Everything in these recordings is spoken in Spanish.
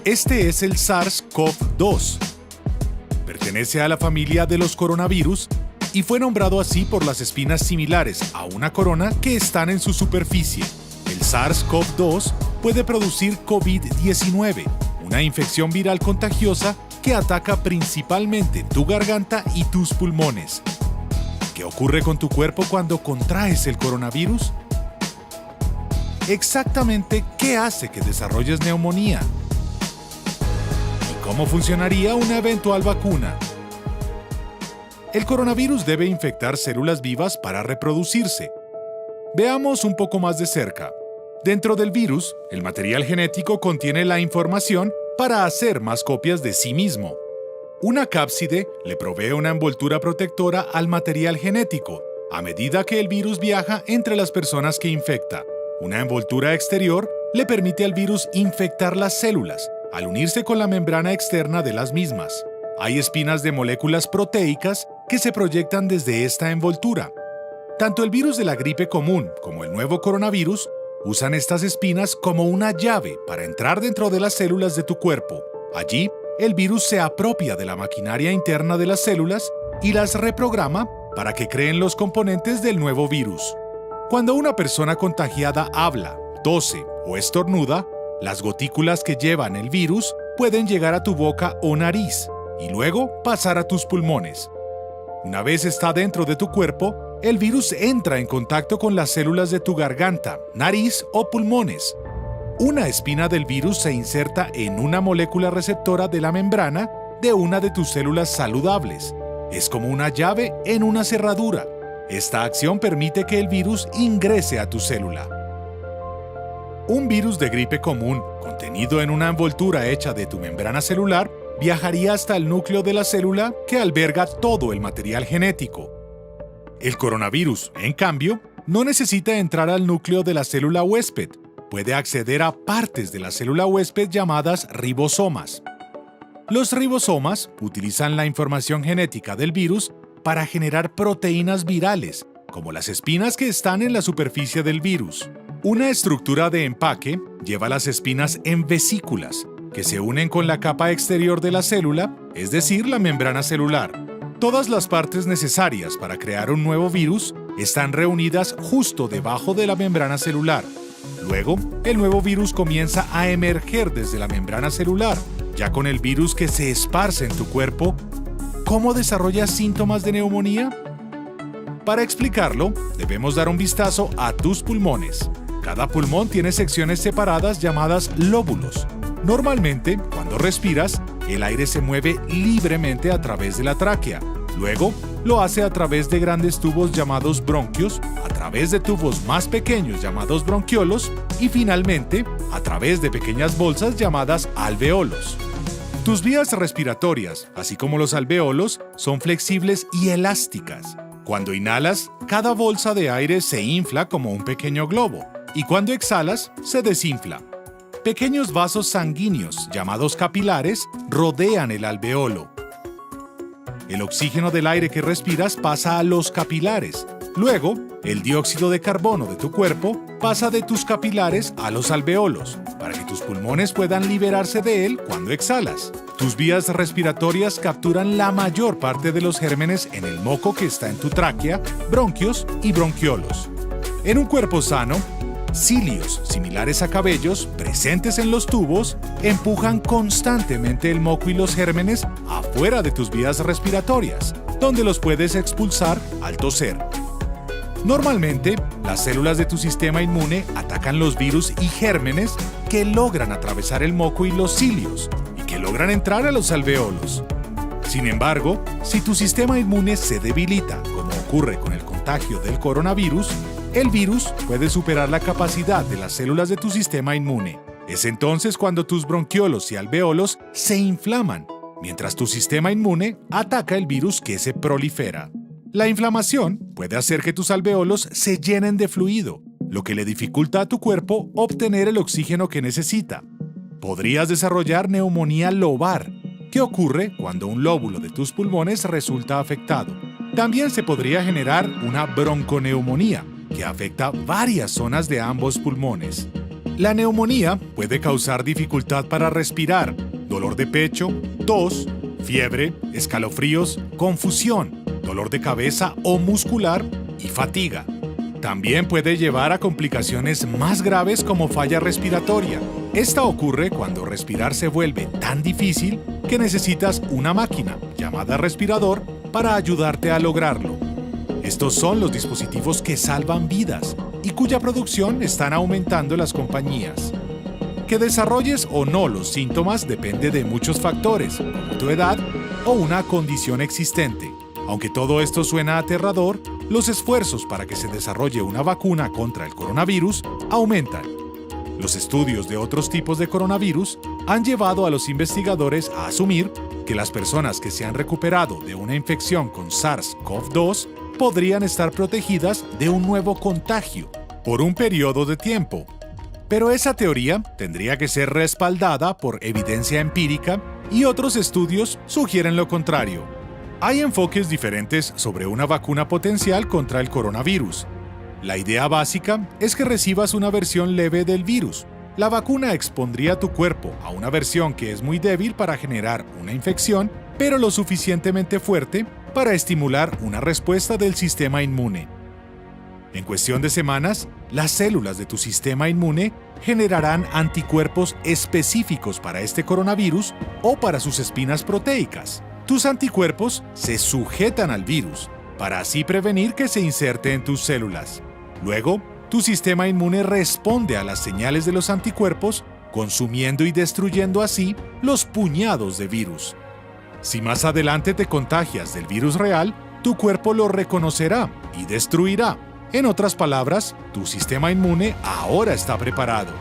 Este es el SARS-CoV-2. Pertenece a la familia de los coronavirus y fue nombrado así por las espinas similares a una corona que están en su superficie. El SARS-CoV-2 puede producir COVID-19, una infección viral contagiosa que ataca principalmente tu garganta y tus pulmones. ¿Qué ocurre con tu cuerpo cuando contraes el coronavirus? Exactamente, ¿qué hace que desarrolles neumonía? ¿Y cómo funcionaría una eventual vacuna? El coronavirus debe infectar células vivas para reproducirse. Veamos un poco más de cerca. Dentro del virus, el material genético contiene la información para hacer más copias de sí mismo. Una cápside le provee una envoltura protectora al material genético a medida que el virus viaja entre las personas que infecta. Una envoltura exterior le permite al virus infectar las células al unirse con la membrana externa de las mismas. Hay espinas de moléculas proteicas que se proyectan desde esta envoltura. Tanto el virus de la gripe común como el nuevo coronavirus usan estas espinas como una llave para entrar dentro de las células de tu cuerpo. Allí, el virus se apropia de la maquinaria interna de las células y las reprograma para que creen los componentes del nuevo virus. Cuando una persona contagiada habla, tose o estornuda, las gotículas que llevan el virus pueden llegar a tu boca o nariz y luego pasar a tus pulmones. Una vez está dentro de tu cuerpo, el virus entra en contacto con las células de tu garganta, nariz o pulmones. Una espina del virus se inserta en una molécula receptora de la membrana de una de tus células saludables. Es como una llave en una cerradura. Esta acción permite que el virus ingrese a tu célula. Un virus de gripe común, contenido en una envoltura hecha de tu membrana celular, viajaría hasta el núcleo de la célula que alberga todo el material genético. El coronavirus, en cambio, no necesita entrar al núcleo de la célula huésped. Puede acceder a partes de la célula huésped llamadas ribosomas. Los ribosomas utilizan la información genética del virus para generar proteínas virales, como las espinas que están en la superficie del virus. Una estructura de empaque lleva las espinas en vesículas, que se unen con la capa exterior de la célula, es decir, la membrana celular. Todas las partes necesarias para crear un nuevo virus están reunidas justo debajo de la membrana celular. Luego, el nuevo virus comienza a emerger desde la membrana celular. Ya con el virus que se esparce en tu cuerpo, ¿cómo desarrollas síntomas de neumonía? Para explicarlo, debemos dar un vistazo a tus pulmones. Cada pulmón tiene secciones separadas llamadas lóbulos. Normalmente, cuando respiras, el aire se mueve libremente a través de la tráquea. Luego, lo hace a través de grandes tubos llamados bronquios, a través de tubos más pequeños llamados bronquiolos y finalmente, a través de pequeñas bolsas llamadas alveolos. Tus vías respiratorias, así como los alveolos, son flexibles y elásticas. Cuando inhalas, cada bolsa de aire se infla como un pequeño globo y cuando exhalas, se desinfla. Pequeños vasos sanguíneos, llamados capilares, rodean el alveolo. El oxígeno del aire que respiras pasa a los capilares. Luego, el dióxido de carbono de tu cuerpo pasa de tus capilares a los alveolos, para que tus pulmones puedan liberarse de él cuando exhalas. Tus vías respiratorias capturan la mayor parte de los gérmenes en el moco que está en tu tráquea, bronquios y bronquiolos. En un cuerpo sano, cilios, similares a cabellos, presentes en los tubos, empujan constantemente el moco y los gérmenes afuera de tus vías respiratorias, donde los puedes expulsar al toser. Normalmente, las células de tu sistema inmune atacan los virus y gérmenes que logran atravesar el moco y los cilios, y que logran entrar a los alveolos. Sin embargo, si tu sistema inmune se debilita, como ocurre con el contagio del coronavirus, el virus puede superar la capacidad de las células de tu sistema inmune. Es entonces cuando tus bronquiolos y alveolos se inflaman, mientras tu sistema inmune ataca el virus que se prolifera. La inflamación puede hacer que tus alveolos se llenen de fluido, lo que le dificulta a tu cuerpo obtener el oxígeno que necesita. Podrías desarrollar neumonía lobar, que ocurre cuando un lóbulo de tus pulmones resulta afectado. También se podría generar una bronconeumonía, que afecta varias zonas de ambos pulmones. La neumonía puede causar dificultad para respirar, dolor de pecho, tos, fiebre, escalofríos, confusión, dolor de cabeza o muscular y fatiga. También puede llevar a complicaciones más graves como falla respiratoria. Esta ocurre cuando respirar se vuelve tan difícil que necesitas una máquina, llamada respirador, para ayudarte a lograrlo. Estos son los dispositivos que salvan vidas y cuya producción están aumentando las compañías. Que desarrolles o no los síntomas depende de muchos factores, como tu edad o una condición existente. Aunque todo esto suena aterrador, los esfuerzos para que se desarrolle una vacuna contra el coronavirus aumentan. Los estudios de otros tipos de coronavirus han llevado a los investigadores a asumir que las personas que se han recuperado de una infección con SARS-CoV-2 podrían estar protegidas de un nuevo contagio por un periodo de tiempo. Pero esa teoría tendría que ser respaldada por evidencia empírica y otros estudios sugieren lo contrario. Hay enfoques diferentes sobre una vacuna potencial contra el coronavirus. La idea básica es que recibas una versión leve del virus. La vacuna expondría tu cuerpo a una versión que es muy débil para generar una infección, pero lo suficientemente fuerte para estimular una respuesta del sistema inmune. En cuestión de semanas, las células de tu sistema inmune generarán anticuerpos específicos para este coronavirus o para sus espinas proteicas. Tus anticuerpos se sujetan al virus para así prevenir que se inserte en tus células. Luego, tu sistema inmune responde a las señales de los anticuerpos, consumiendo y destruyendo así los puñados de virus. Si más adelante te contagias del virus real, tu cuerpo lo reconocerá y destruirá. En otras palabras, tu sistema inmune ahora está preparado.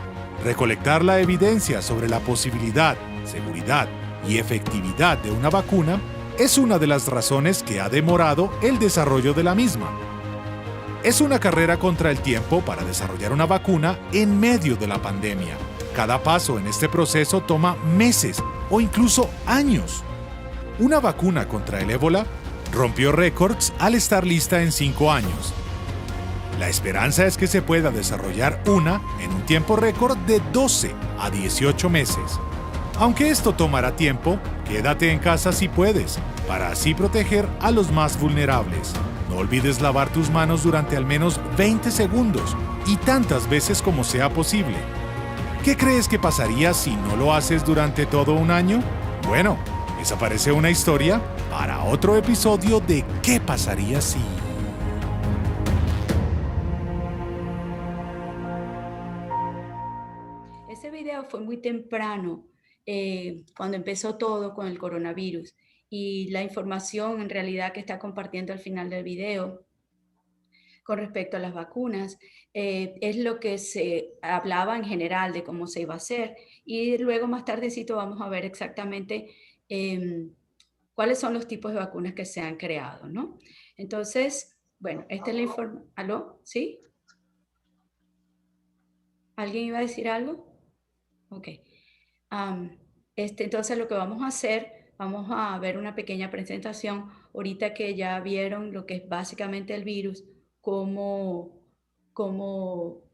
Recolectar la evidencia sobre la posibilidad, seguridad y efectividad de una vacuna es una de las razones que ha demorado el desarrollo de la misma. Es una carrera contra el tiempo para desarrollar una vacuna en medio de la pandemia. Cada paso en este proceso toma meses o incluso años. Una vacuna contra el ébola rompió récords al estar lista en 5 años. La esperanza es que se pueda desarrollar una en un tiempo récord de 12 a 18 meses. Aunque esto tomará tiempo, quédate en casa si puedes, para así proteger a los más vulnerables. No olvides lavar tus manos durante al menos 20 segundos y tantas veces como sea posible. ¿Qué crees que pasaría si no lo haces durante todo un año? Bueno, esa parece una historia para otro episodio de ¿Qué pasaría si? Ese video fue muy temprano, cuando empezó todo con el coronavirus, y la información en realidad que está compartiendo al final del video con respecto a las vacunas es lo que se hablaba en general de cómo se iba a hacer, y luego más tardecito vamos a ver exactamente cuáles son los tipos de vacunas que se han creado, ¿no? Entonces, bueno, esta es la información. ¿Aló? ¿Sí? ¿Alguien iba a decir algo? Ok. Entonces lo que vamos a hacer, vamos a ver una pequeña presentación ahorita que ya vieron lo que es básicamente el virus, cómo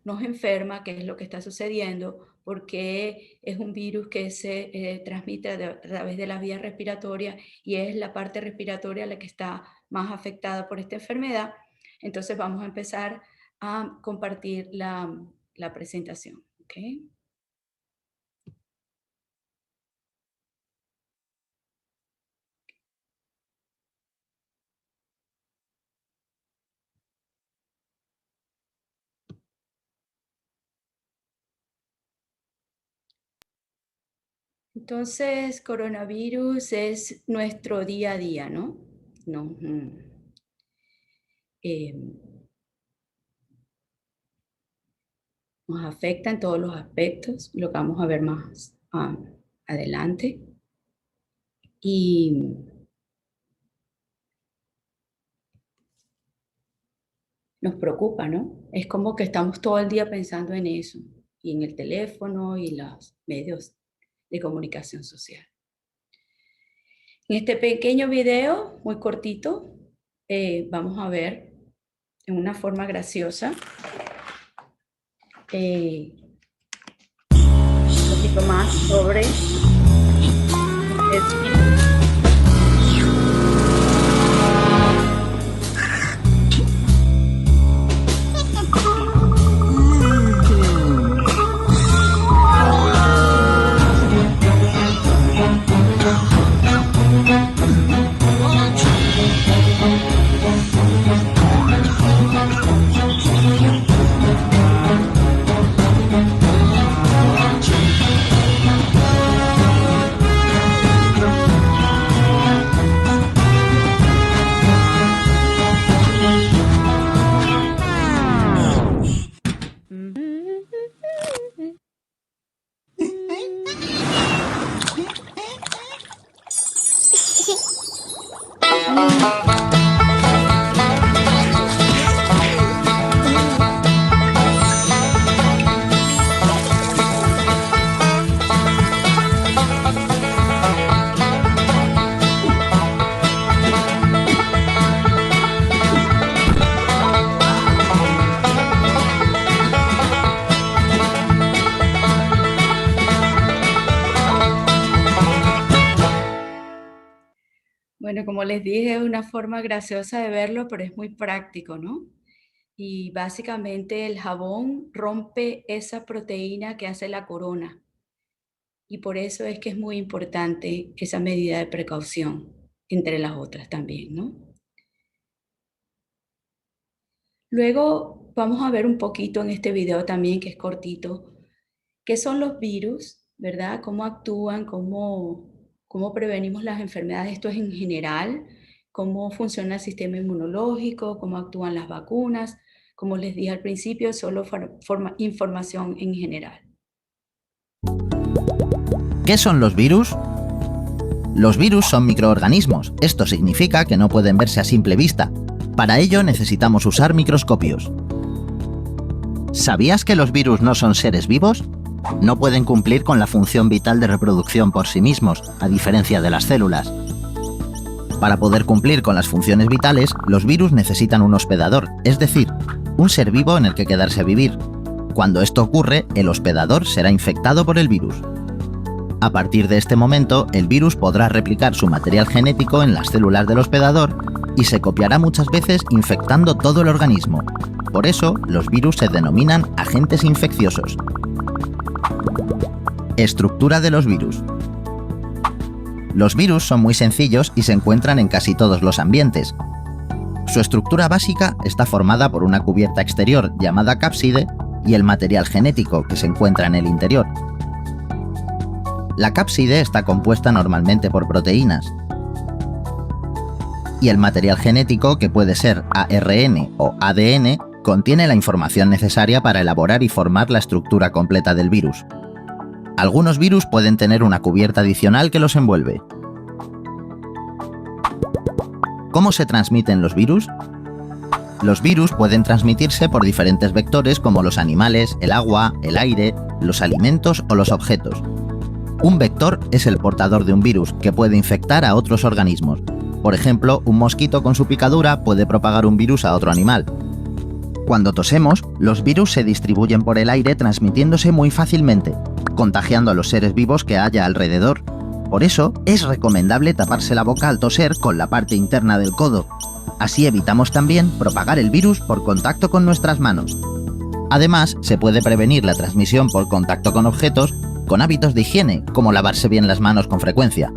nos enferma, qué es lo que está sucediendo, porque es un virus que se transmite a través de las vías respiratorias y es la parte respiratoria la que está más afectada por esta enfermedad. Entonces vamos a empezar a compartir la presentación. ¿Okay? Entonces, coronavirus es nuestro día a día, ¿no? No, nos afecta en todos los aspectos, lo que vamos a ver más adelante. Y nos preocupa, ¿no? Es como que estamos todo el día pensando en eso, y en el teléfono y los medios de comunicación social. En este pequeño video, muy cortito, vamos a ver en una forma graciosa poquito más sobre el virus. Bueno, como les dije, es una forma graciosa de verlo, pero es muy práctico, ¿no? Y básicamente el jabón rompe esa proteína que hace la corona. Y por eso es que es muy importante esa medida de precaución, entre las otras también, ¿no? Luego vamos a ver un poquito en este video también, que es cortito, qué son los virus, ¿verdad? Cómo actúan, cómo prevenimos las enfermedades, esto es en general, cómo funciona el sistema inmunológico, cómo actúan las vacunas. Como les dije al principio, solo información en general. ¿Qué son los virus? Los virus son microorganismos. Esto significa que no pueden verse a simple vista. Para ello necesitamos usar microscopios. ¿Sabías que los virus no son seres vivos? No pueden cumplir con la función vital de reproducción por sí mismos, a diferencia de las células. Para poder cumplir con las funciones vitales, los virus necesitan un hospedador, es decir, un ser vivo en el que quedarse a vivir. Cuando esto ocurre, el hospedador será infectado por el virus. A partir de este momento, el virus podrá replicar su material genético en las células del hospedador y se copiará muchas veces infectando todo el organismo. Por eso, los virus se denominan agentes infecciosos. Estructura de los virus. Los virus son muy sencillos y se encuentran en casi todos los ambientes. Su estructura básica está formada por una cubierta exterior llamada cápside y el material genético que se encuentra en el interior. La cápside está compuesta normalmente por proteínas y el material genético, que puede ser ARN o ADN, contiene la información necesaria para elaborar y formar la estructura completa del virus. Algunos virus pueden tener una cubierta adicional que los envuelve. ¿Cómo se transmiten los virus? Los virus pueden transmitirse por diferentes vectores como los animales, el agua, el aire, los alimentos o los objetos. Un vector es el portador de un virus que puede infectar a otros organismos. Por ejemplo, un mosquito con su picadura puede propagar un virus a otro animal. Cuando tosemos, los virus se distribuyen por el aire transmitiéndose muy fácilmente, contagiando a los seres vivos que haya alrededor. Por eso, es recomendable taparse la boca al toser con la parte interna del codo. Así evitamos también propagar el virus por contacto con nuestras manos. Además, se puede prevenir la transmisión por contacto con objetos con hábitos de higiene, como lavarse bien las manos con frecuencia.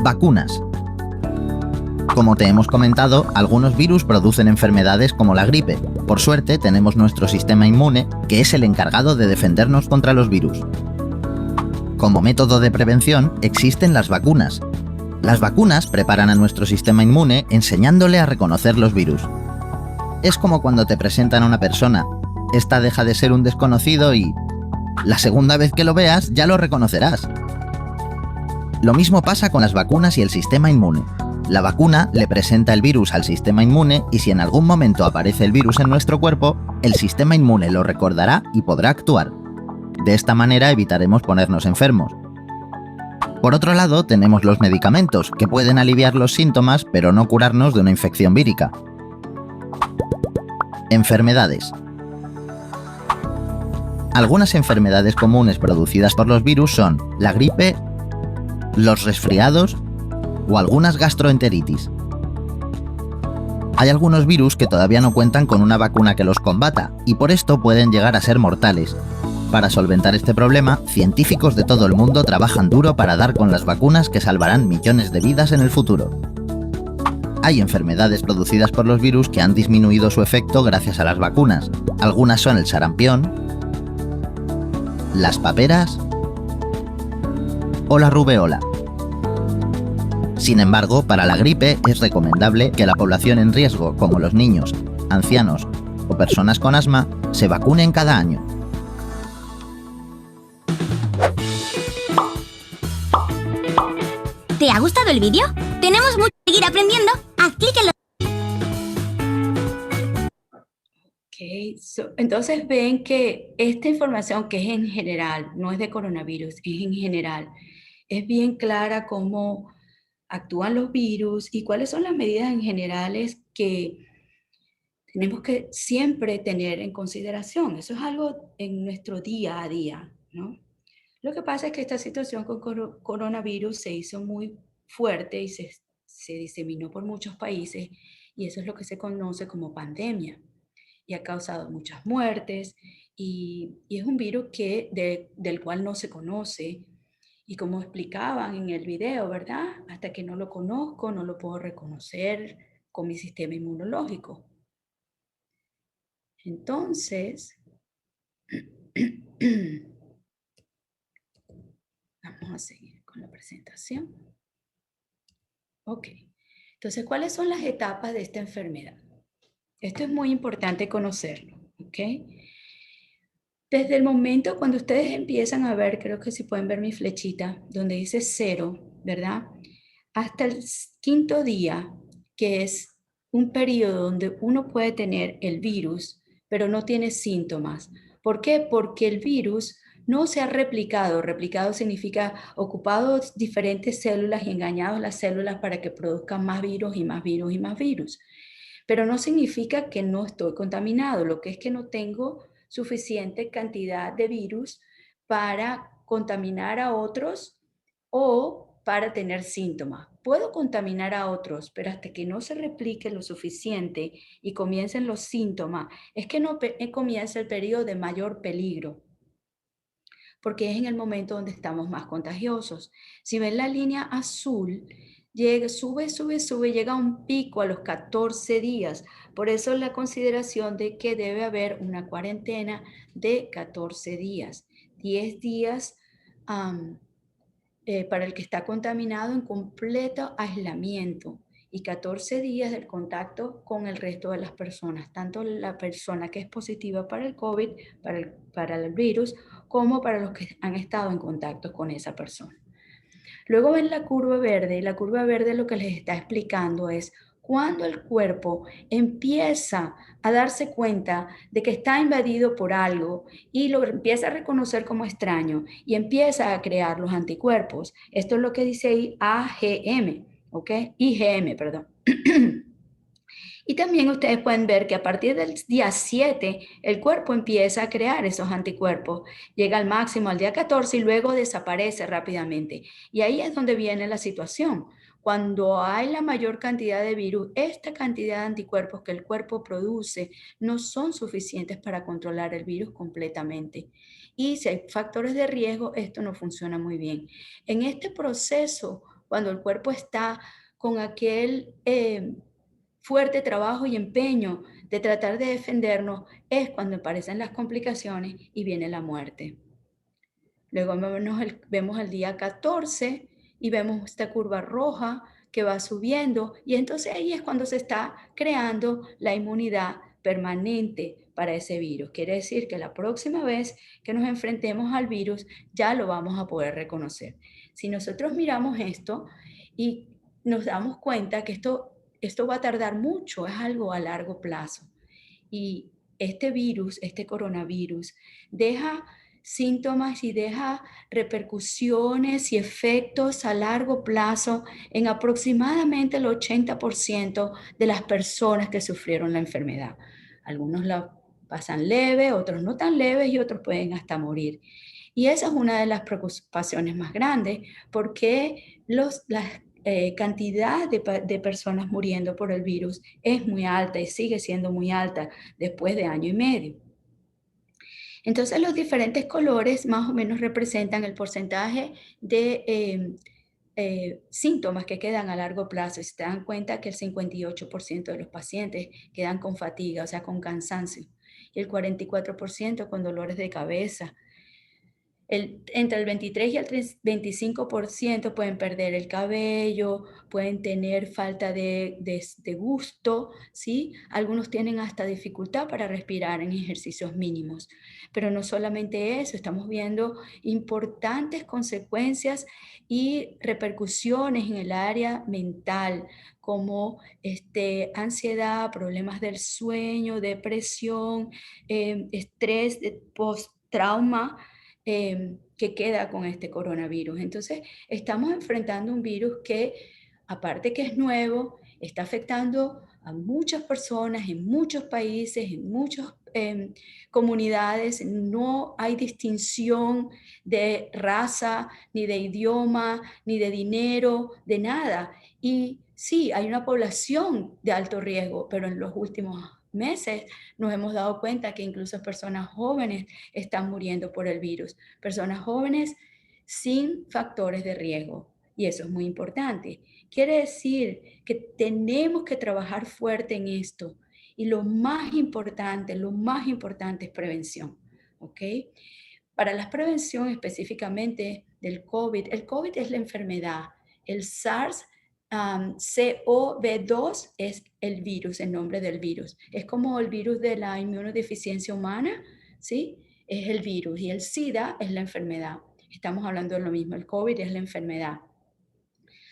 Vacunas. Como te hemos comentado, algunos virus producen enfermedades como la gripe. Por suerte, tenemos nuestro sistema inmune, que es el encargado de defendernos contra los virus. Como método de prevención, existen las vacunas. Las vacunas preparan a nuestro sistema inmune enseñándole a reconocer los virus. Es como cuando te presentan a una persona. Esta deja de ser un desconocido y la segunda vez que lo veas ya lo reconocerás. Lo mismo pasa con las vacunas y el sistema inmune. La vacuna le presenta el virus al sistema inmune y si en algún momento aparece el virus en nuestro cuerpo, el sistema inmune lo recordará y podrá actuar. De esta manera evitaremos ponernos enfermos. Por otro lado, tenemos los medicamentos, que pueden aliviar los síntomas pero no curarnos de una infección vírica. Enfermedades. Algunas enfermedades comunes producidas por los virus son la gripe, los resfriados o algunas gastroenteritis. Hay algunos virus que todavía no cuentan con una vacuna que los combata y por esto pueden llegar a ser mortales. Para solventar este problema, científicos de todo el mundo trabajan duro para dar con las vacunas que salvarán millones de vidas en el futuro. Hay enfermedades producidas por los virus que han disminuido su efecto gracias a las vacunas. Algunas son el sarampión, las paperas o la rubeola. Sin embargo, para la gripe es recomendable que la población en riesgo, como los niños, ancianos o personas con asma, se vacunen cada año. ¿Te ha gustado el vídeo? Tenemos mucho que seguir aprendiendo. Haz clic en los... Entonces ven que esta información, que es en general, no es de coronavirus, es en general, es bien clara cómo actúan los virus y cuáles son las medidas en generales que tenemos que siempre tener en consideración. Eso es algo en nuestro día a día, ¿no? Lo que pasa es que esta situación con coronavirus se hizo muy fuerte y se diseminó por muchos países y eso es lo que se conoce como pandemia y ha causado muchas muertes y es un virus del cual no se conoce. Y como explicaban en el video, ¿verdad? Hasta que no lo conozco, no lo puedo reconocer con mi sistema inmunológico. Entonces, vamos a seguir con la presentación. Ok. Entonces, ¿cuáles son las etapas de esta enfermedad? Esto es muy importante conocerlo, ¿ok? Desde el momento cuando ustedes empiezan a ver, creo que si pueden ver mi flechita, donde dice 0, ¿verdad? Hasta el 5.º día, que es un periodo donde uno puede tener el virus, pero no tiene síntomas. ¿Por qué? Porque el virus no se ha replicado. Replicado significa ocupado diferentes células y engañado las células para que produzcan más virus y más virus y más virus. Pero no significa que no estoy contaminado, lo que es que no tengo suficiente cantidad de virus para contaminar a otros o para tener síntomas. Puedo contaminar a otros, pero hasta que no se replique lo suficiente y comiencen los síntomas, es que no comienza el periodo de mayor peligro, porque es en el momento donde estamos más contagiosos. Si ven la línea azul, sube, llega a un pico a los 14 días. Por eso la consideración de que debe haber una cuarentena de 14 días. 10 días para el que está contaminado en completo aislamiento y 14 días del contacto con el resto de las personas, tanto la persona que es positiva para el COVID, para el virus, como para los que han estado en contacto con esa persona. Luego ven la curva verde, y la curva verde lo que les está explicando es cuando el cuerpo empieza a darse cuenta de que está invadido por algo y lo empieza a reconocer como extraño y empieza a crear los anticuerpos. Esto es lo que dice ahí AGM, ¿ok? IgM, perdón. Y también ustedes pueden ver que a partir del día 7, el cuerpo empieza a crear esos anticuerpos. Llega al máximo al día 14 y luego desaparece rápidamente. Y ahí es donde viene la situación. Cuando hay la mayor cantidad de virus, esta cantidad de anticuerpos que el cuerpo produce no son suficientes para controlar el virus completamente. Y si hay factores de riesgo, esto no funciona muy bien. En este proceso, cuando el cuerpo está con aquel fuerte trabajo y empeño de tratar de defendernos, es cuando aparecen las complicaciones y viene la muerte. Luego vemos el día 14 y vemos esta curva roja que va subiendo y entonces ahí es cuando se está creando la inmunidad permanente para ese virus. Quiere decir que la próxima vez que nos enfrentemos al virus ya lo vamos a poder reconocer. Si nosotros miramos esto y nos damos cuenta que esto va a tardar mucho, es algo a largo plazo. Y este virus, este coronavirus, deja síntomas y deja repercusiones y efectos a largo plazo en aproximadamente el 80% de las personas que sufrieron la enfermedad. Algunos la pasan leve, otros no tan leves y otros pueden hasta morir. Y esa es una de las preocupaciones más grandes, porque la cantidad de personas muriendo por el virus es muy alta y sigue siendo muy alta después de año y medio. Entonces los diferentes colores más o menos representan el porcentaje de síntomas que quedan a largo plazo. Si te dan cuenta que el 58% de los pacientes quedan con fatiga, o sea, con cansancio, y el 44% con dolores de cabeza. Entre el 23 y el 25% pueden perder el cabello, pueden tener falta de gusto, ¿sí? Algunos tienen hasta dificultad para respirar en ejercicios mínimos. Pero no solamente eso, estamos viendo importantes consecuencias y repercusiones en el área mental, como ansiedad, problemas del sueño, depresión, estrés post-trauma, que queda con este coronavirus. Entonces, estamos enfrentando un virus que, aparte que es nuevo, está afectando a muchas personas en muchos países, en muchas comunidades. No hay distinción de raza, ni de idioma, ni de dinero, de nada. Y sí, hay una población de alto riesgo, pero en los últimos meses nos hemos dado cuenta que incluso personas jóvenes están muriendo por el virus. Personas jóvenes sin factores de riesgo. Y eso es muy importante. Quiere decir que tenemos que trabajar fuerte en esto. Y lo más importante es prevención. ¿Ok? Para la prevención específicamente del COVID, el COVID es la enfermedad. El SARS-CoV-2 es el virus, el nombre del virus. Es como el virus de la inmunodeficiencia humana, ¿sí? Es el virus y el SIDA es la enfermedad. Estamos hablando de lo mismo, el COVID es la enfermedad.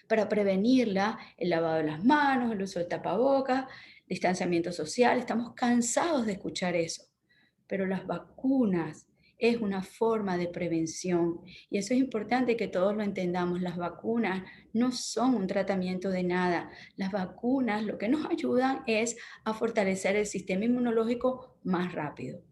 Para prevenirla, el lavado de las manos, el uso de tapabocas, distanciamiento social, estamos cansados de escuchar eso. Pero las vacunas es una forma de prevención y eso es importante que todos lo entendamos. Las vacunas no son un tratamiento de nada. Las vacunas lo que nos ayudan es a fortalecer el sistema inmunológico más rápido.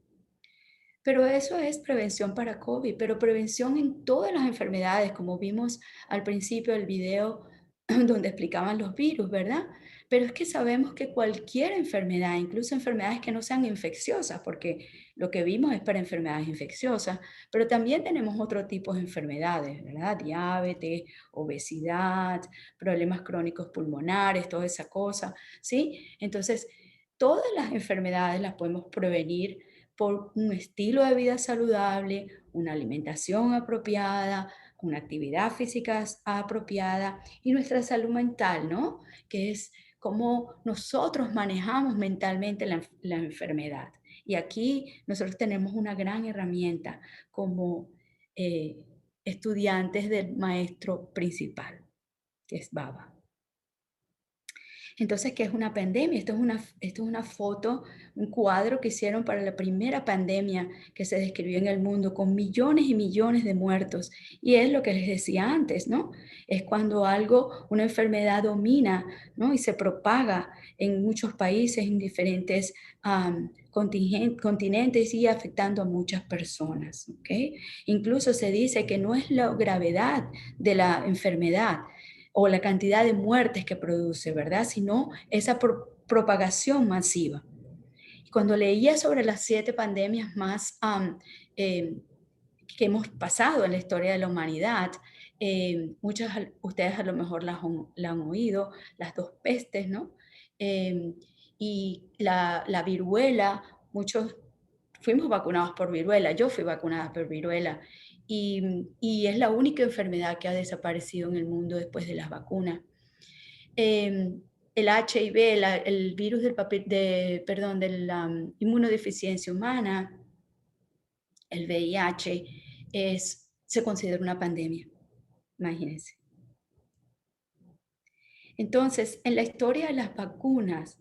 Pero eso es prevención para COVID, pero prevención en todas las enfermedades, como vimos al principio del video donde explicaban los virus, ¿verdad? Pero es que sabemos que cualquier enfermedad, incluso enfermedades que no sean infecciosas, porque lo que vimos es para enfermedades infecciosas, pero también tenemos otro tipo de enfermedades, ¿verdad? Diabetes, obesidad, problemas crónicos pulmonares, toda esa cosa, ¿sí? Entonces, todas las enfermedades las podemos prevenir por un estilo de vida saludable, una alimentación apropiada, una actividad física apropiada y nuestra salud mental, ¿no? Que es cómo nosotros manejamos mentalmente la enfermedad. Y aquí nosotros tenemos una gran herramienta como estudiantes del maestro principal, que es Baba. Entonces, ¿qué es una pandemia? Esto es una foto, un cuadro que hicieron para la primera pandemia que se describió en el mundo con millones y millones de muertos. Y es lo que les decía antes, ¿no? Es cuando una enfermedad domina, ¿no? Y se propaga en muchos países, en diferentes continentes y afectando a muchas personas, ¿ok? Incluso se dice que no es la gravedad de la enfermedad, o la cantidad de muertes que produce, ¿verdad? Sino esa propagación masiva. Y cuando leía sobre las 7 pandemias más que hemos pasado en la historia de la humanidad, muchas ustedes a lo mejor la han oído, las 2 pestes, ¿no? Y la viruela, muchos fuimos vacunados por viruela, yo fui vacunada por viruela, y es la única enfermedad que ha desaparecido en el mundo después de las vacunas. El HIV, el virus de la inmunodeficiencia humana, el VIH, se considera una pandemia, imagínense. Entonces, en la historia de las vacunas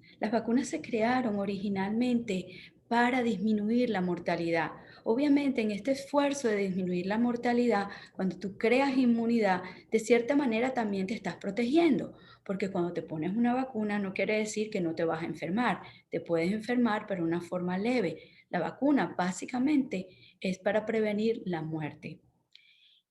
se crearon originalmente para disminuir la mortalidad. Obviamente, en este esfuerzo de disminuir la mortalidad, cuando tú creas inmunidad, de cierta manera también te estás protegiendo, porque cuando te pones una vacuna no quiere decir que no te vas a enfermar. Te puedes enfermar, pero de una forma leve. La vacuna básicamente es para prevenir la muerte.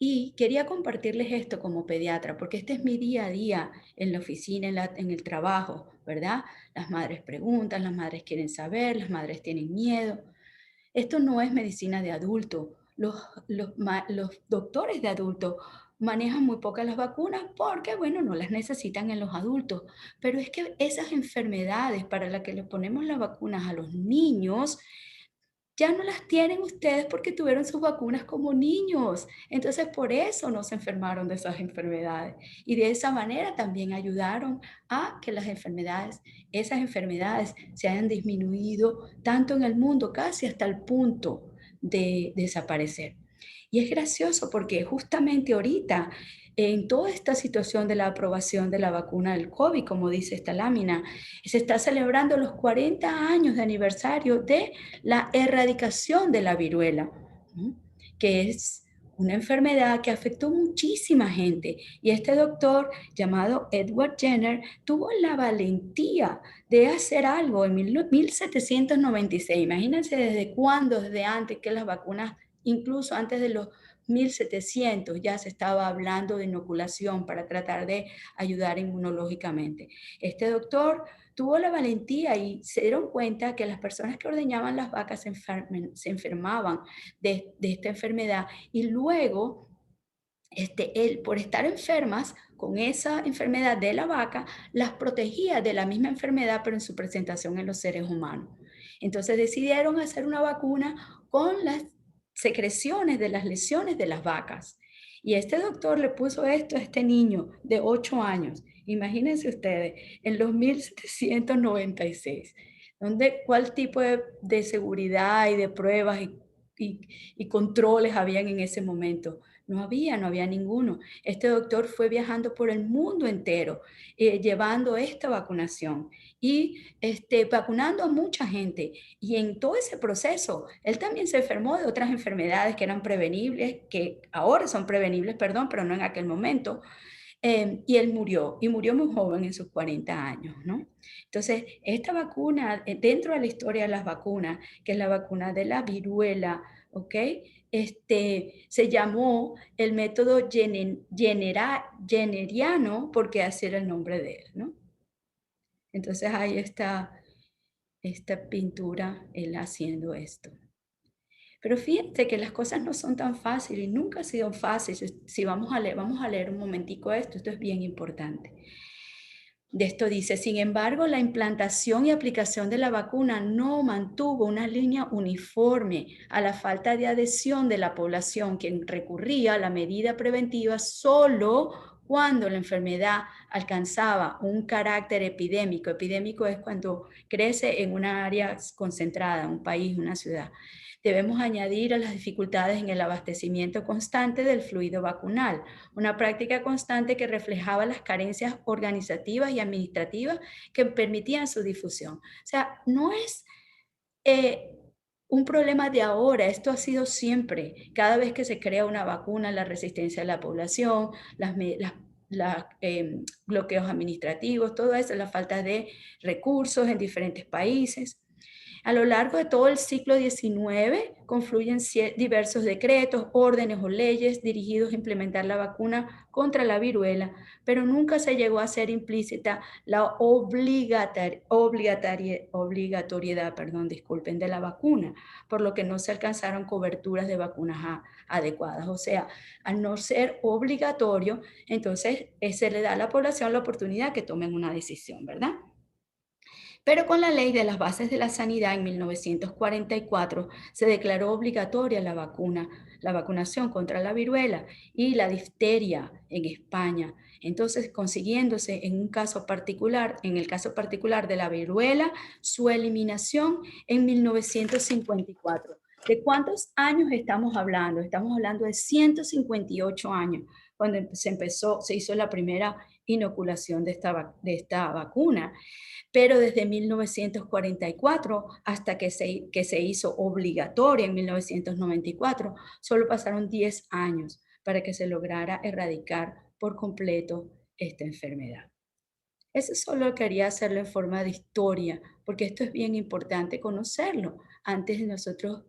Y quería compartirles esto como pediatra, porque este es mi día a día en la oficina, en el trabajo, ¿verdad? Las madres preguntan, las madres quieren saber, las madres tienen miedo. Esto no es medicina de adulto. Los doctores de adultos manejan muy pocas las vacunas porque, bueno, no las necesitan en los adultos. Pero es que esas enfermedades para las que le ponemos las vacunas a los niños, ya no las tienen ustedes porque tuvieron sus vacunas como niños. Entonces, por eso no se enfermaron de esas enfermedades. Y de esa manera también ayudaron a que esas enfermedades se hayan disminuido tanto en el mundo, casi hasta el punto de desaparecer. Y es gracioso porque justamente ahorita, en toda esta situación de la aprobación de la vacuna del COVID, como dice esta lámina, se está celebrando los 40 años de aniversario de la erradicación de la viruela, ¿no? Que es una enfermedad que afectó muchísima gente. Y este doctor llamado Edward Jenner tuvo la valentía de hacer algo en 1796. Imagínense desde cuándo, desde antes que las vacunas, incluso antes de los 1700, ya se estaba hablando de inoculación para tratar de ayudar inmunológicamente. Este doctor tuvo la valentía y se dieron cuenta que las personas que ordeñaban las vacas se enfermaban de esta enfermedad y luego él, por estar enfermas con esa enfermedad de la vaca, las protegía de la misma enfermedad, pero en su presentación en los seres humanos. Entonces decidieron hacer una vacuna con las secreciones de las lesiones de las vacas. Y este doctor le puso esto a este niño de 8 años. Imagínense ustedes, en los 1796, ¿cuál tipo de seguridad y de pruebas y controles habían en ese momento? No había ninguno. Este doctor fue viajando por el mundo entero, llevando esta vacunación y vacunando a mucha gente. Y en todo ese proceso, él también se enfermó de otras enfermedades que eran prevenibles, que ahora son prevenibles, perdón, pero no en aquel momento. Y él murió, y murió muy joven en sus 40 años, ¿no? Entonces, esta vacuna, dentro de la historia de las vacunas, que es la vacuna de la viruela, ¿ok? Se llamó el método Jenneriano porque así era el nombre de él, ¿no? Entonces ahí está esta pintura, él haciendo esto. Pero fíjense que las cosas no son tan fáciles, nunca ha sido fácil. Si vamos a leer un momentico esto es bien importante. De esto dice, sin embargo, la implantación y aplicación de la vacuna no mantuvo una línea uniforme a la falta de adhesión de la población, quien recurría a la medida preventiva solo cuando la enfermedad alcanzaba un carácter epidémico. Epidémico es cuando crece en una área concentrada, un país, una ciudad. Debemos añadir a las dificultades en el abastecimiento constante del fluido vacunal, una práctica constante que reflejaba las carencias organizativas y administrativas que permitían su difusión. O sea, no es un problema de ahora, esto ha sido siempre. Cada vez que se crea una vacuna, la resistencia de la población, bloqueos administrativos, todo eso, la falta de recursos en diferentes países. A lo largo de todo el siglo XIX confluyen diversos decretos, órdenes o leyes dirigidos a implementar la vacuna contra la viruela, pero nunca se llegó a hacer implícita la obligatoriedad de la vacuna, por lo que no se alcanzaron coberturas de vacunas adecuadas. O sea, al no ser obligatorio, entonces se le da a la población la oportunidad que tomen una decisión, ¿verdad? Pero con la Ley de las Bases de la Sanidad en 1944 se declaró obligatoria la vacunación contra la viruela y la difteria en España. Entonces, consiguiéndose en el caso particular de la viruela, su eliminación en 1954. ¿De cuántos años estamos hablando? Estamos hablando de 158 años cuando se hizo la primera inoculación de esta vacuna. Pero desde 1944 hasta que se hizo obligatoria en 1994, solo pasaron 10 años para que se lograra erradicar por completo esta enfermedad. Eso solo quería hacerlo en forma de historia, porque esto es bien importante conocerlo antes de nosotros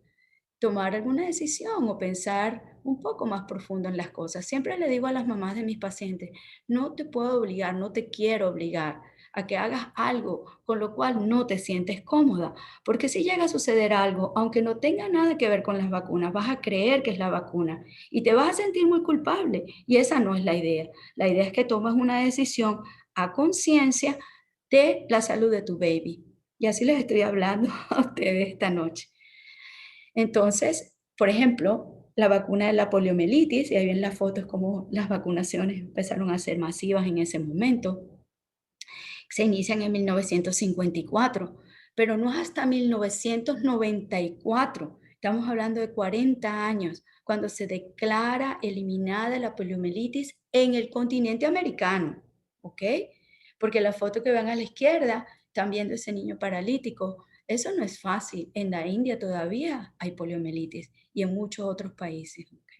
tomar alguna decisión o pensar un poco más profundo en las cosas. Siempre le digo a las mamás de mis pacientes, no te puedo obligar, no te quiero obligar a que hagas algo con lo cual no te sientes cómoda, porque si llega a suceder algo, aunque no tenga nada que ver con las vacunas, vas a creer que es la vacuna y te vas a sentir muy culpable y esa no es la idea. La idea es que tomes una decisión a conciencia de la salud de tu baby. Y así les estoy hablando a ustedes esta noche. Entonces, por ejemplo, la vacuna de la poliomielitis, y ahí ven las fotos como las vacunaciones empezaron a ser masivas en ese momento, se inician en 1954, pero no es hasta 1994, estamos hablando de 40 años, cuando se declara eliminada la poliomielitis en el continente americano, ¿ok? Porque la foto que ven a la izquierda, están viendo ese niño paralítico, eso no es fácil. En la India todavía hay poliomielitis y en muchos otros países. ¿Ok?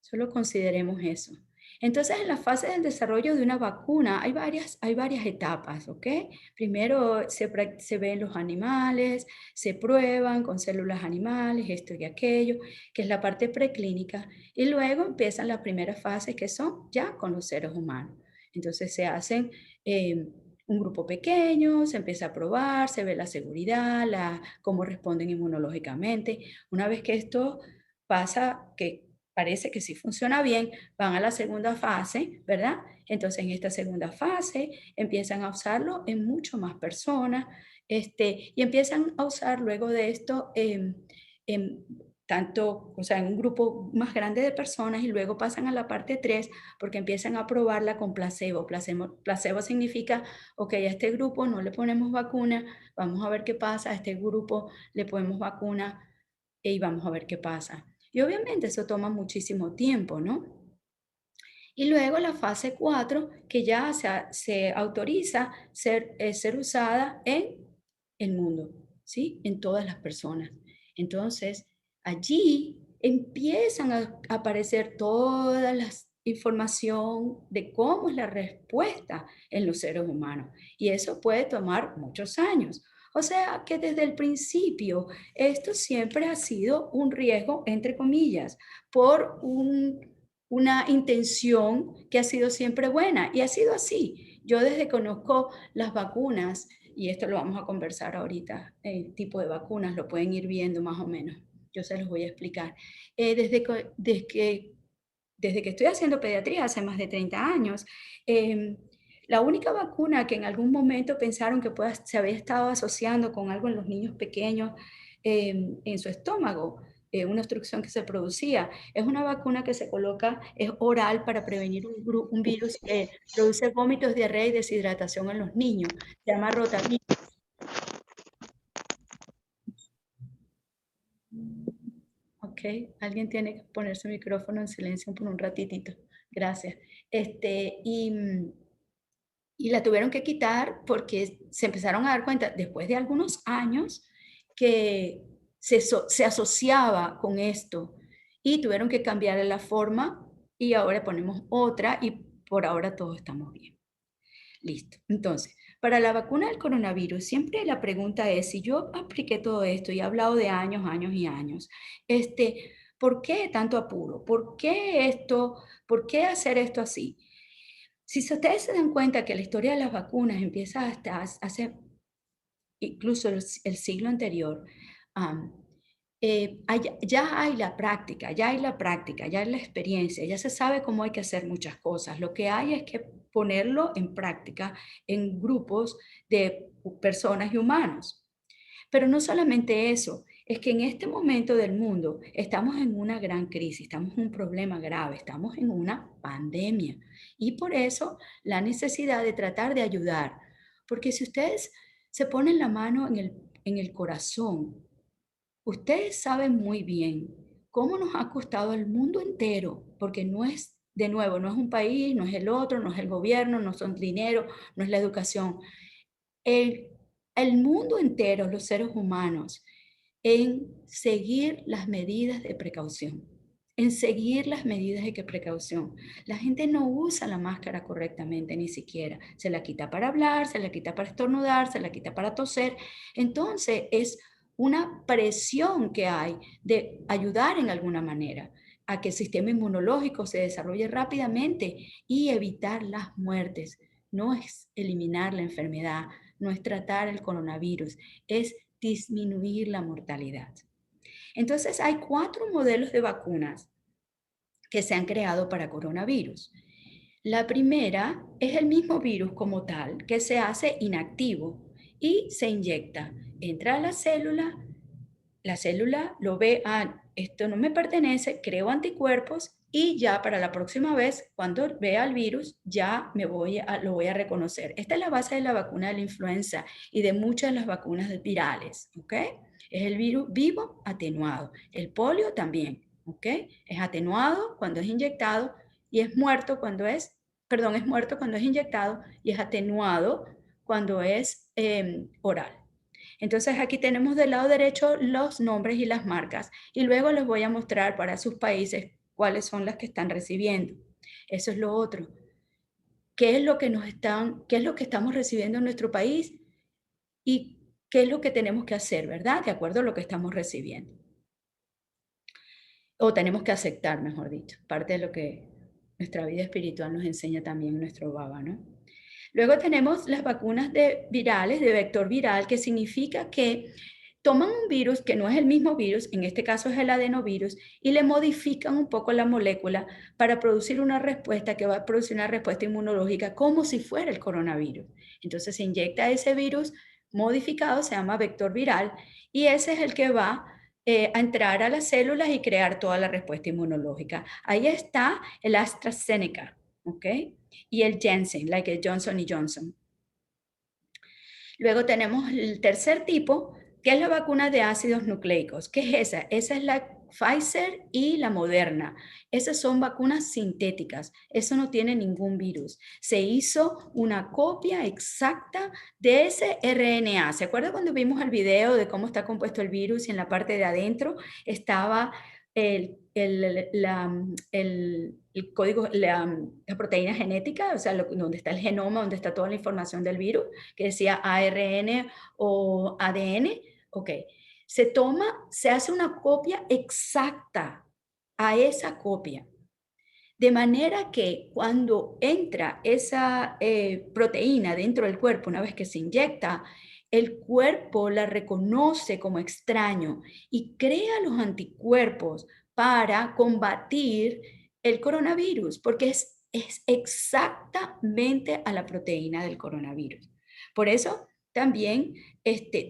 Solo consideremos eso. Entonces, en la fase del desarrollo de una vacuna hay varias etapas, ¿ok? Primero se ven los animales, se prueban con células animales, esto y aquello, que es la parte preclínica, y luego empiezan las primeras fases que son ya con los seres humanos. Entonces se hacen un grupo pequeño, se empieza a probar, se ve la seguridad, cómo responden inmunológicamente. Una vez que esto pasa, que parece que sí funciona bien, van a la segunda fase, ¿verdad? Entonces en esta segunda fase empiezan a usarlo en mucho más personas y empiezan a usar luego de esto tanto, o sea, en un grupo más grande de personas y luego pasan a la parte 3 porque empiezan a probarla con placebo. Placebo significa, ok, a este grupo no le ponemos vacuna, vamos a ver qué pasa, a este grupo le ponemos vacuna y vamos a ver qué pasa. Y obviamente eso toma muchísimo tiempo, ¿no? Y luego la fase 4, que ya se autoriza ser usada en el mundo, ¿sí? En todas las personas. Entonces, allí empiezan a aparecer todas las información de cómo es la respuesta en los seres humanos. Y eso puede tomar muchos años. O sea que desde el principio esto siempre ha sido un riesgo, entre comillas, por una intención que ha sido siempre buena y ha sido así. Yo desde que conozco las vacunas, y esto lo vamos a conversar ahorita, el tipo de vacunas, lo pueden ir viendo más o menos, yo se los voy a explicar. Desde que estoy haciendo pediatría hace más de 30 años, la única vacuna que en algún momento pensaron que se había estado asociando con algo en los niños pequeños en su estómago, una obstrucción que se producía, es una vacuna que se coloca, es oral para prevenir un virus que produce vómitos, diarrea y deshidratación en los niños. Se llama rotavirus. Ok, alguien tiene que poner su micrófono en silencio por un ratitito. Gracias. Y la tuvieron que quitar porque se empezaron a dar cuenta después de algunos años que se asociaba con esto y tuvieron que cambiar la forma y ahora ponemos otra y por ahora todos estamos bien. Listo. Entonces, para la vacuna del coronavirus, siempre la pregunta es, si yo apliqué todo esto y he hablado de años, años y años, ¿por qué tanto apuro? ¿Por qué esto? ¿Por qué hacer esto así? Si ustedes se dan cuenta que la historia de las vacunas empieza hasta hace incluso el siglo anterior, ya hay la práctica, ya hay la experiencia, ya se sabe cómo hay que hacer muchas cosas. Lo que hay es que ponerlo en práctica en grupos de personas y humanos. Pero no solamente eso, es que en este momento del mundo estamos en una gran crisis, estamos en un problema grave, estamos en una pandemia. Y por eso la necesidad de tratar de ayudar. Porque si ustedes se ponen la mano en el corazón, ustedes saben muy bien cómo nos ha costado al mundo entero, porque no es, de nuevo, no es un país, no es el otro, no es el gobierno, no son dinero, no es la educación. El, el mundo entero, los seres humanos, en seguir las medidas de precaución, en seguir las medidas de precaución. La gente no usa la máscara correctamente, ni siquiera. Se la quita para hablar, se la quita para estornudar, se la quita para toser. Entonces es una presión que hay de ayudar en alguna manera a que el sistema inmunológico se desarrolle rápidamente y evitar las muertes. No es eliminar la enfermedad, no es tratar el coronavirus, es disminuir la mortalidad. Entonces hay 4 modelos de vacunas que se han creado para coronavirus. La primera es el mismo virus como tal, que se hace inactivo y se inyecta. Entra a la célula lo ve, esto no me pertenece, creo anticuerpos y ya para la próxima vez, cuando vea el virus, ya lo voy a reconocer. Esta es la base de la vacuna de la influenza y de muchas de las vacunas virales, ¿ok? Es el virus vivo atenuado. El polio también, ¿ok? Es atenuado cuando es inyectado y es muerto cuando es, perdón, es muerto cuando es inyectado y es atenuado cuando es oral. Entonces aquí tenemos del lado derecho los nombres y las marcas y luego les voy a mostrar para sus países cuáles son las que están recibiendo. Eso es lo otro. ¿Qué es lo que qué es lo que estamos recibiendo en nuestro país y qué es lo que tenemos que hacer, ¿verdad? De acuerdo a lo que estamos recibiendo. O tenemos que aceptar, mejor dicho, parte de lo que nuestra vida espiritual nos enseña también nuestro Baba, ¿no? Luego tenemos las vacunas virales, de vector viral, que significa que toman un virus que no es el mismo virus, en este caso es el adenovirus, y le modifican un poco la molécula para producir una respuesta que va a producir una respuesta inmunológica como si fuera el coronavirus. Entonces se inyecta ese virus modificado, se llama vector viral, y ese es el que va a entrar a las células y crear toda la respuesta inmunológica. Ahí está el AstraZeneca, ¿ok? Y el Janssen, like el Johnson y Johnson. Luego tenemos el tercer tipo, que es la vacuna de ácidos nucleicos. ¿Qué es esa? Esa es la Pfizer y la Moderna. Esas son vacunas sintéticas. Eso no tiene ningún virus. Se hizo una copia exacta de ese RNA. ¿Se acuerda cuando vimos el video de cómo está compuesto el virus y en la parte de adentro estaba el código, la proteína genética, o sea, donde está el genoma, donde está toda la información del virus, que decía ARN o ADN? Ok, se hace una copia exacta a esa copia. De manera que cuando entra esa proteína dentro del cuerpo, una vez que se inyecta, el cuerpo la reconoce como extraño y crea los anticuerpos para combatir el coronavirus, porque es exactamente a la proteína del coronavirus. Por eso también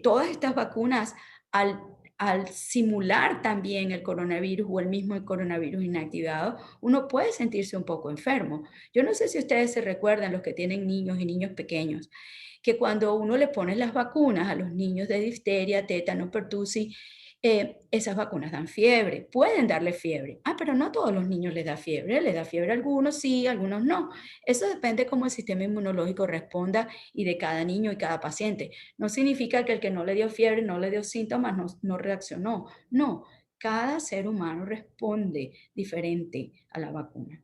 todas estas vacunas, al simular también el coronavirus o el mismo coronavirus inactivado, uno puede sentirse un poco enfermo. Yo no sé si ustedes se recuerdan, los que tienen niños y niños pequeños, que cuando uno le pone las vacunas a los niños de difteria, tétano, pertussis, esas vacunas dan fiebre, pueden darle fiebre. Pero no a todos los niños les da fiebre a algunos sí, a algunos no. Eso depende cómo el sistema inmunológico responda y de cada niño y cada paciente. No significa que el que no le dio fiebre, no le dio síntomas, no reaccionó. No, cada ser humano responde diferente a la vacuna.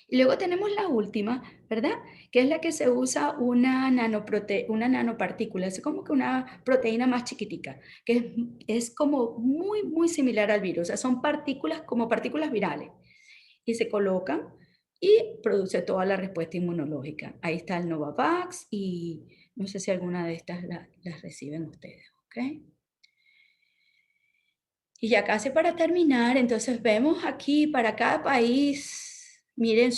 Y luego tenemos la última, ¿verdad? Que es la que se usa una nanopartícula, es como que una proteína más chiquitica, que es como muy, muy similar al virus. O sea, son partículas como partículas virales. Y se colocan y produce toda la respuesta inmunológica. Ahí está el Novavax y no sé si alguna de estas las reciben ustedes, ¿ok? Y ya casi para terminar, entonces vemos aquí para cada país, miren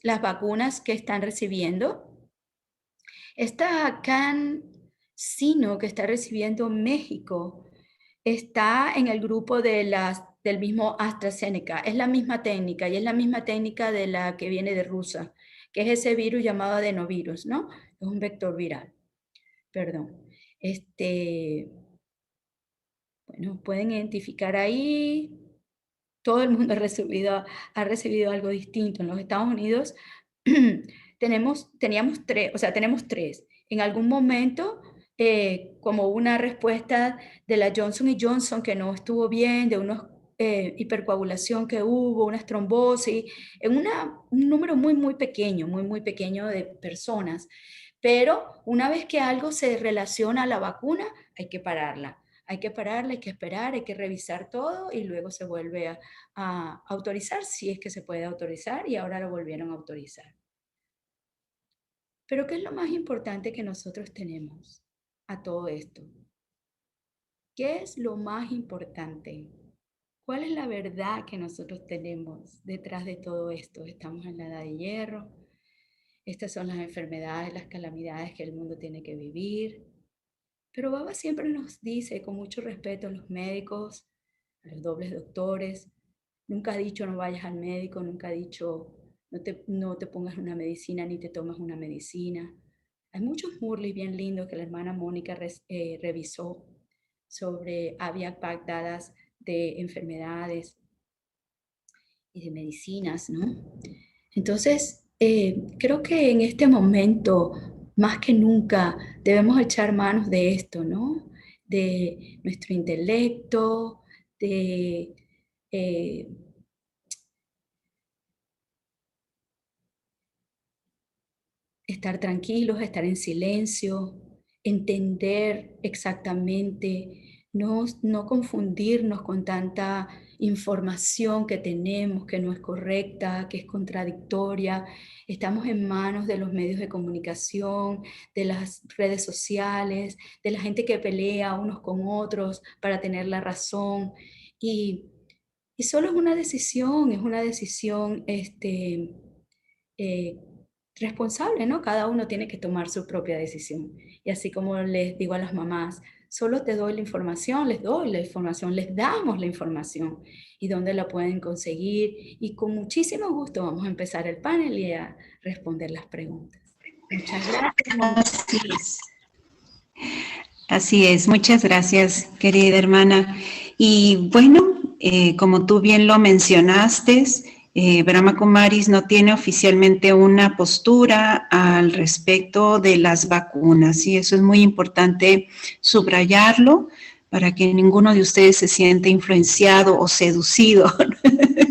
las vacunas que están recibiendo. Esta CanSino que está recibiendo México está en el grupo del mismo AstraZeneca. Es la misma técnica y es la misma técnica de la que viene de Rusia, que es ese virus llamado adenovirus, ¿no? Es un vector viral. Perdón. Bueno, pueden identificar ahí todo el mundo ha recibido algo distinto. En los Estados Unidos tenemos tres. En algún momento, como una respuesta de la Johnson & Johnson que no estuvo bien, de una hipercoagulación que hubo, unas trombosis, en un número muy, muy pequeño de personas. Pero una vez que algo se relaciona a la vacuna, hay que pararla. Hay que pararla, hay que esperar, hay que revisar todo y luego se vuelve a autorizar, si es que se puede autorizar, y ahora lo volvieron a autorizar. Pero ¿qué es lo más importante que nosotros tenemos a todo esto? ¿Qué es lo más importante? ¿Cuál es la verdad que nosotros tenemos detrás de todo esto? Estamos en la edad de hierro. Estas son las enfermedades, las calamidades que el mundo tiene que vivir. Pero Baba siempre nos dice, con mucho respeto a los médicos, a los dobles doctores, nunca ha dicho no vayas al médico, nunca ha dicho no te pongas una medicina ni te tomas una medicina. Hay muchos murlis bien lindos que la hermana Mónica revisó sobre había pactadas de enfermedades y de medicinas, ¿no? Entonces, creo que en este momento, más que nunca, debemos echar manos de esto, ¿no? De nuestro intelecto, de estar tranquilos, estar en silencio, entender exactamente, no confundirnos con tanta información que tenemos, que no es correcta, que es contradictoria. Estamos en manos de los medios de comunicación, de las redes sociales, de la gente que pelea unos con otros para tener la razón. Y solo es una decisión responsable, ¿no? Cada uno tiene que tomar su propia decisión. Y así como les digo a las mamás, solo te doy la información, les doy la información, les damos la información y dónde la pueden conseguir. Y con muchísimo gusto vamos a empezar el panel y a responder las preguntas. Muchas gracias. Así es. Así es. Muchas gracias, querida hermana. Y bueno, como tú bien lo mencionaste, Brahma Kumaris no tiene oficialmente una postura al respecto de las vacunas, y eso es muy importante subrayarlo para que ninguno de ustedes se sienta influenciado o seducido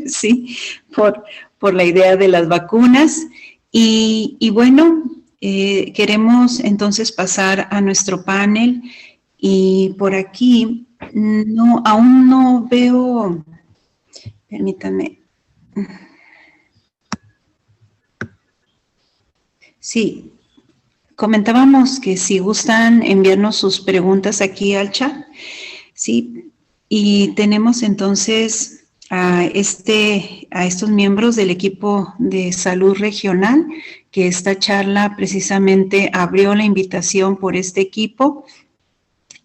¿sí? por la idea de las vacunas. Y bueno, queremos entonces pasar a nuestro panel, y por aquí aún no veo, permítanme. Sí, comentábamos que si gustan enviarnos sus preguntas aquí al chat, sí, y tenemos entonces a estos miembros del equipo de salud regional, que esta charla precisamente abrió la invitación por este equipo,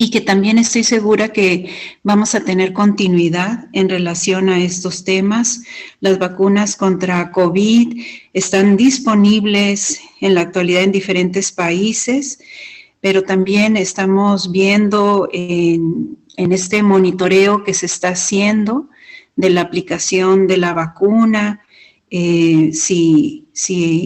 y que también estoy segura que vamos a tener continuidad en relación a estos temas. Las vacunas contra COVID están disponibles en la actualidad en diferentes países, pero también estamos viendo en este monitoreo que se está haciendo de la aplicación de la vacuna, si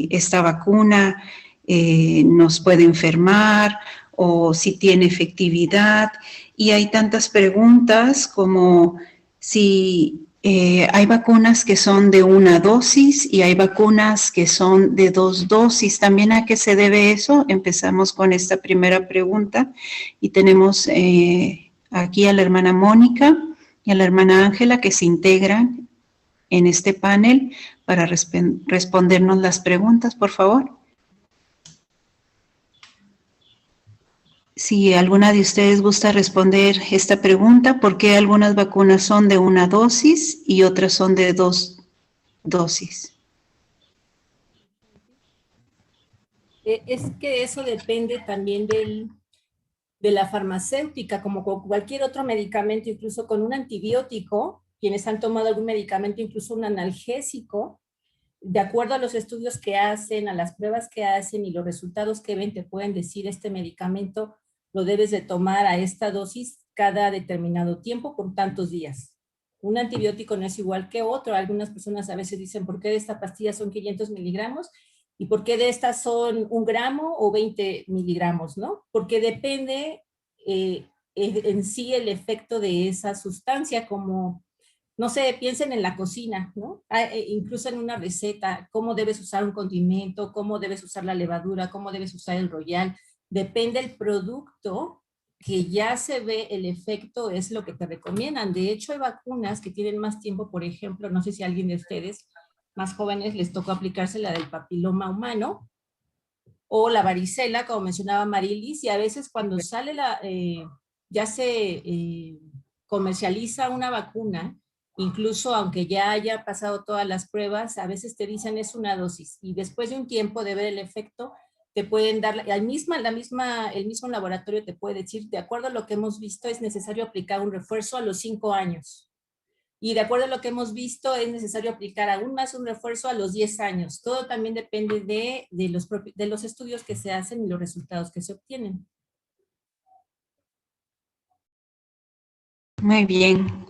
esta vacuna nos puede enfermar, o si tiene efectividad. Y hay tantas preguntas como si hay vacunas que son de una dosis y hay vacunas que son de 2 dosis. ¿También a qué se debe eso? Empezamos con esta primera pregunta y tenemos aquí a la hermana Mónica y a la hermana Ángela que se integran en este panel para respondernos las preguntas, por favor. Si alguna de ustedes gusta responder esta pregunta, ¿por qué algunas vacunas son de una dosis y otras son de 2 dosis? Es que eso depende también de la farmacéutica, como con cualquier otro medicamento, incluso con un antibiótico, quienes han tomado algún medicamento, incluso un analgésico, de acuerdo a los estudios que hacen, a las pruebas que hacen y los resultados que ven, te pueden decir este medicamento lo debes de tomar a esta dosis cada determinado tiempo por tantos días. Un antibiótico no es igual que otro. Algunas personas a veces dicen, ¿por qué de esta pastilla son 500 miligramos? ¿Y por qué de estas son 1 gramo o 20 miligramos, no? Porque depende en sí el efecto de esa sustancia, como, no sé, piensen en la cocina, ¿no? Incluso en una receta, cómo debes usar un condimento, cómo debes usar la levadura, cómo debes usar el royal. Depende del producto que ya se ve el efecto, es lo que te recomiendan. De hecho, hay vacunas que tienen más tiempo, por ejemplo, no sé si a alguien de ustedes más jóvenes les tocó aplicarse la del papiloma humano o la varicela, como mencionaba Marilis, y a veces cuando sale ya se comercializa una vacuna, incluso aunque ya haya pasado todas las pruebas, a veces te dicen es una dosis, y después de un tiempo de ver el efecto, te pueden dar, el mismo laboratorio te puede decir, de acuerdo a lo que hemos visto, es necesario aplicar un refuerzo a los 5 años. Y de acuerdo a lo que hemos visto, es necesario aplicar aún más un refuerzo a los 10 años. Todo también depende de los estudios que se hacen y los resultados que se obtienen. Muy bien.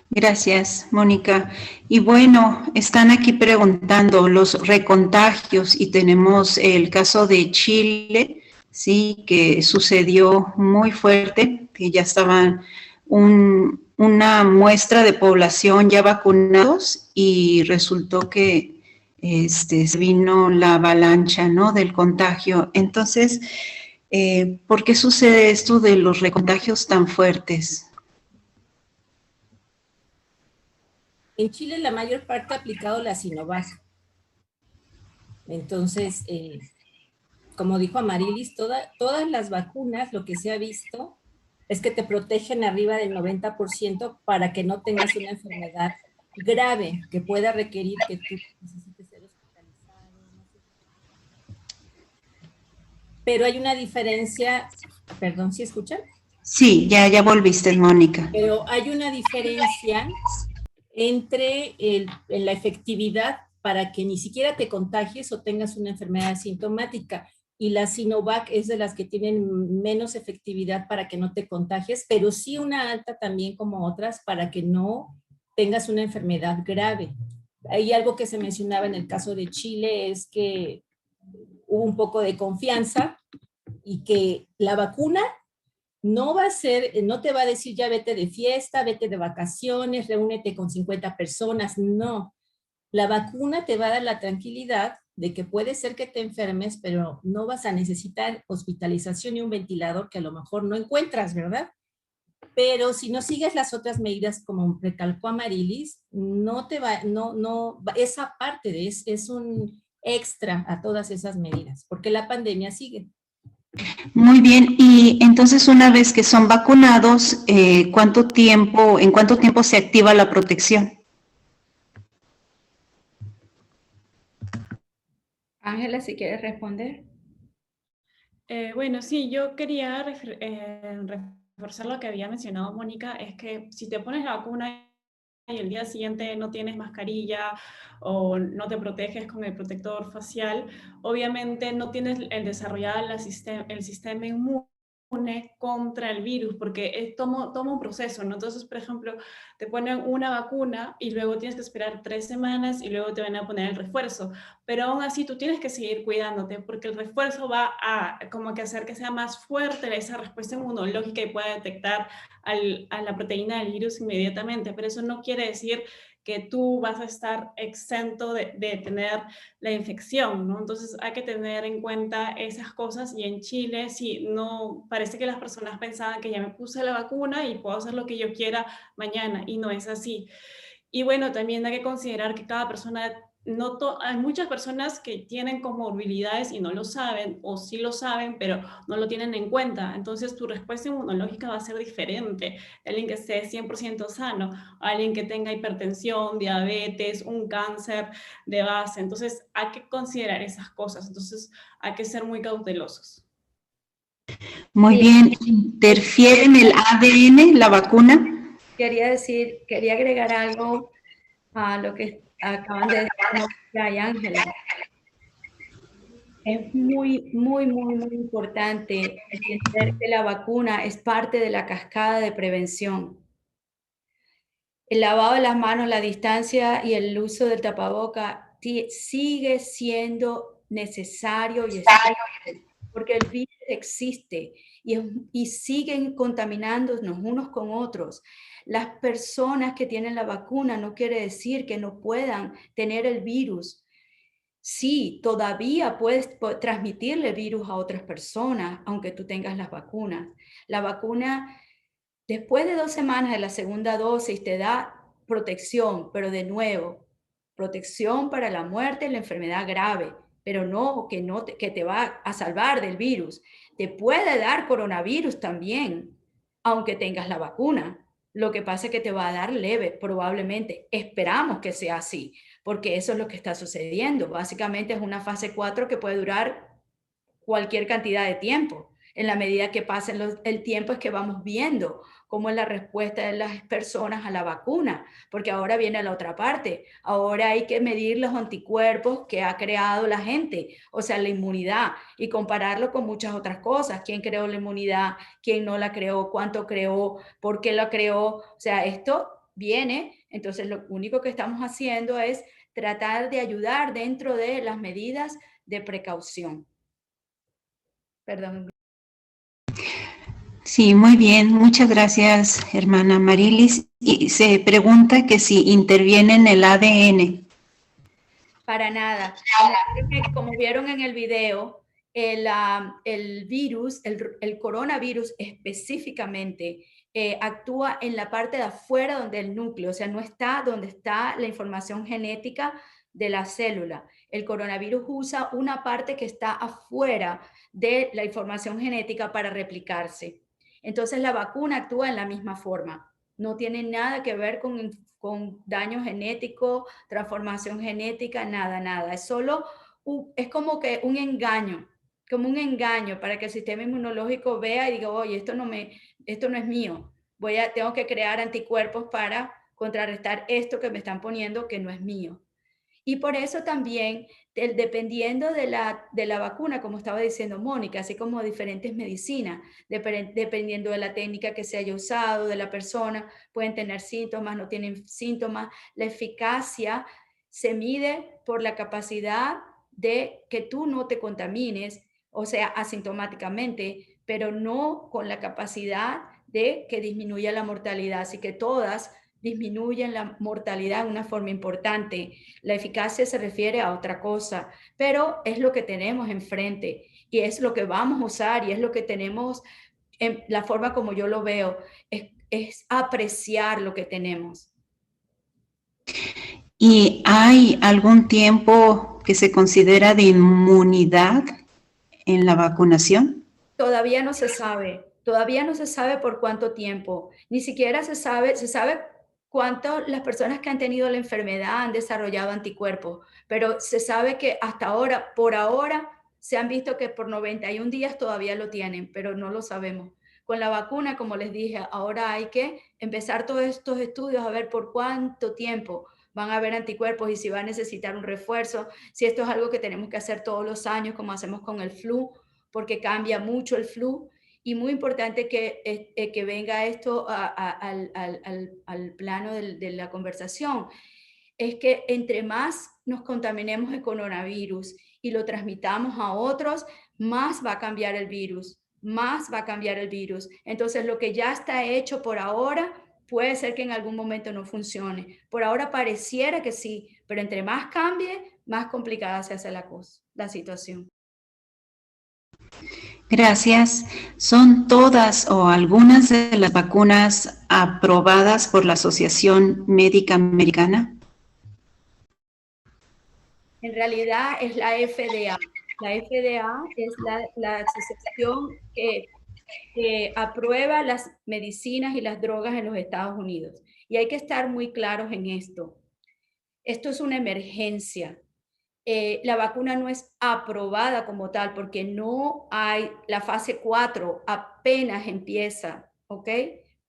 Gracias, Mónica. Y bueno, están aquí preguntando los recontagios y tenemos el caso de Chile, sí, que sucedió muy fuerte, que ya estaban una muestra de población ya vacunados y resultó que se vino la avalancha, ¿no?, del contagio. Entonces, ¿por qué sucede esto de los recontagios tan fuertes? En Chile la mayor parte ha aplicado la Sinovac. Entonces, como dijo Amarilis, todas las vacunas, lo que se ha visto es que te protegen arriba del 90% para que no tengas una enfermedad grave que pueda requerir que tú necesites ser hospitalizado. No sé. Pero hay una diferencia, perdón, ¿sí escuchan? Sí, ya volviste, Mónica. Pero hay una diferencia entre en la efectividad para que ni siquiera te contagies o tengas una enfermedad sintomática. Y la Sinovac es de las que tienen menos efectividad para que no te contagies, pero sí una alta también como otras para que no tengas una enfermedad grave. Hay algo que se mencionaba en el caso de Chile, es que hubo un poco de confianza y que la vacuna no te va a decir ya vete de fiesta, vete de vacaciones, reúnete con 50 personas, no. La vacuna te va a dar la tranquilidad de que puede ser que te enfermes, pero no vas a necesitar hospitalización y un ventilador que a lo mejor no encuentras, ¿verdad? Pero si no sigues las otras medidas, como recalcó Amarilis, esa parte es un extra a todas esas medidas, porque la pandemia sigue. Muy bien, y entonces una vez que son vacunados, ¿en cuánto tiempo se activa la protección? Ángela, si quieres responder. Bueno, sí, yo quería reforzar lo que había mencionado Mónica, es que si te pones la vacuna y el día siguiente no tienes mascarilla o no te proteges con el protector facial, obviamente no tienes el desarrollado el sistema inmune contra el virus, porque toma un proceso, ¿no? Entonces, por ejemplo, te ponen una vacuna y luego tienes que esperar 3 semanas y luego te van a poner el refuerzo, pero aún así tú tienes que seguir cuidándote porque el refuerzo va a como que hacer que sea más fuerte esa respuesta inmunológica y pueda detectar a la proteína del virus inmediatamente, pero eso no quiere decir que tú vas a estar exento de tener la infección, ¿no? Entonces hay que tener en cuenta esas cosas, y en Chile sí, no, parece que las personas pensaban que ya me puse la vacuna y puedo hacer lo que yo quiera mañana, y no es así. Y bueno, también hay que considerar que cada persona, hay muchas personas que tienen comorbilidades y no lo saben, o sí lo saben, pero no lo tienen en cuenta. Entonces tu respuesta inmunológica va a ser diferente. Alguien que esté 100% sano, alguien que tenga hipertensión, diabetes, un cáncer de base. Entonces hay que considerar esas cosas. Entonces hay que ser muy cautelosos. Muy bien, ¿interfiere en el ADN la vacuna? Quería agregar algo a lo que acaban de decir Mónica y Ángela. Es muy, muy, muy, muy importante entender que la vacuna es parte de la cascada de prevención. el lavado de las manos, la distancia y el uso del tapaboca sigue siendo necesario y porque el virus existe y siguen contaminándonos unos con otros. Las personas que tienen la vacuna no quiere decir que no puedan tener el virus. Sí, todavía puedes transmitirle el virus a otras personas, aunque tú tengas las vacunas. La vacuna, después de 2 semanas de la segunda dosis, te da protección, pero de nuevo, protección para la muerte y la enfermedad grave, pero no que te va a salvar del virus. Te puede dar coronavirus también, aunque tengas la vacuna. Lo que pasa es que te va a dar leve, probablemente. Esperamos que sea así, porque eso es lo que está sucediendo. Básicamente es una fase 4 que puede durar cualquier cantidad de tiempo. En la medida que pase el tiempo es que vamos viendo cómo es la respuesta de las personas a la vacuna, porque ahora viene la otra parte. Ahora hay que medir los anticuerpos que ha creado la gente, o sea, la inmunidad, y compararlo con muchas otras cosas. ¿Quién creó la inmunidad? ¿Quién no la creó? ¿Cuánto creó? ¿Por qué la creó? O sea, esto viene, entonces lo único que estamos haciendo es tratar de ayudar dentro de las medidas de precaución. Perdón. Sí, muy bien. Muchas gracias, hermana Marilis. Y se pregunta que si interviene en el ADN. Para nada. Como vieron en el video, el virus, el coronavirus específicamente, actúa en la parte de afuera donde el núcleo, o sea, no está donde está la información genética de la célula. El coronavirus usa una parte que está afuera de la información genética para replicarse. Entonces la vacuna actúa en la misma forma. No tiene nada que ver con daño genético, transformación genética, nada. Es solo, es como que un engaño para que el sistema inmunológico vea y diga, oye, esto no es mío. Tengo que crear anticuerpos para contrarrestar esto que me están poniendo que no es mío. Y por eso también, dependiendo de la vacuna, como estaba diciendo Mónica, así como diferentes medicinas, dependiendo de la técnica que se haya usado, de la persona, pueden tener síntomas, no tienen síntomas. La eficacia se mide por la capacidad de que tú no te contamines, o sea, asintomáticamente, pero no con la capacidad de que disminuya la mortalidad. Así que todas disminuyen la mortalidad de una forma importante. La eficacia se refiere a otra cosa, pero es lo que tenemos enfrente y es lo que vamos a usar y es lo que tenemos, en la forma como yo lo veo, es apreciar lo que tenemos. ¿Y hay algún tiempo que se considera de inmunidad en la vacunación? Todavía no se sabe por cuánto tiempo, ni siquiera se sabe cuánto las personas que han tenido la enfermedad han desarrollado anticuerpos, pero se sabe que hasta ahora, por ahora, se han visto que por 91 días todavía lo tienen, pero no lo sabemos. Con la vacuna, como les dije, ahora hay que empezar todos estos estudios a ver por cuánto tiempo van a haber anticuerpos y si va a necesitar un refuerzo, si esto es algo que tenemos que hacer todos los años, como hacemos con el flu, porque cambia mucho el flu. Y muy importante que venga esto al plano de la conversación, es que entre más nos contaminemos de coronavirus y lo transmitamos a otros, más va a cambiar el virus, Entonces, lo que ya está hecho por ahora, puede ser que en algún momento no funcione. Por ahora pareciera que sí, pero entre más cambie, más complicada se hace la situación. Gracias. ¿Son todas o algunas de las vacunas aprobadas por la Asociación Médica Americana? En realidad es la FDA. La FDA es la asociación que aprueba las medicinas y las drogas en los Estados Unidos. Y hay que estar muy claros en esto. Esto es una emergencia. La vacuna no es aprobada como tal porque no hay, la fase 4 apenas empieza, ¿ok?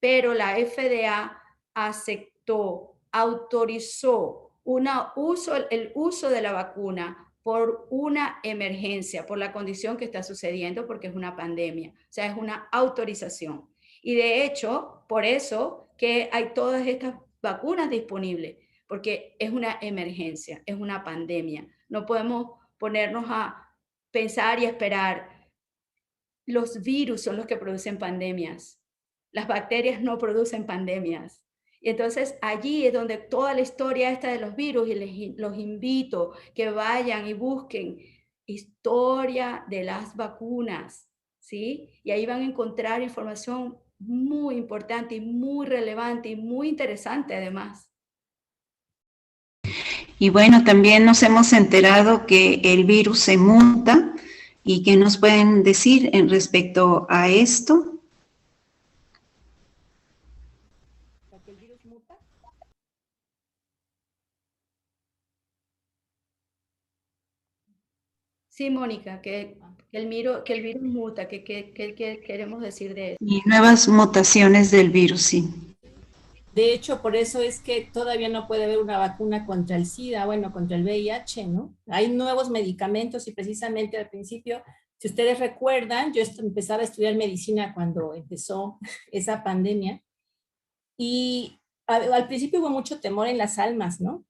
Pero la FDA aceptó, autorizó el uso de la vacuna por una emergencia, por la condición que está sucediendo, porque es una pandemia. O sea, es una autorización. Y de hecho, por eso que hay todas estas vacunas disponibles, porque es una emergencia, es una pandemia. No podemos ponernos a pensar y esperar. Los virus son los que producen pandemias. Las bacterias no producen pandemias. Y entonces allí es donde toda la historia esta de los virus, y los invito que vayan y busquen historia de las vacunas, ¿sí? Y ahí van a encontrar información muy importante y muy relevante y muy interesante además. Y bueno, también nos hemos enterado que el virus se muta. ¿Y qué nos pueden decir en respecto a esto? ¿Que el virus muta? Sí, Mónica, que el virus muta, ¿qué queremos decir de eso? Y nuevas mutaciones del virus, sí. De hecho, por eso es que todavía no puede haber una vacuna contra el SIDA, bueno, contra el VIH, ¿no? Hay nuevos medicamentos y precisamente al principio, si ustedes recuerdan, yo empezaba a estudiar medicina cuando empezó esa pandemia y al principio hubo mucho temor en las almas, ¿no?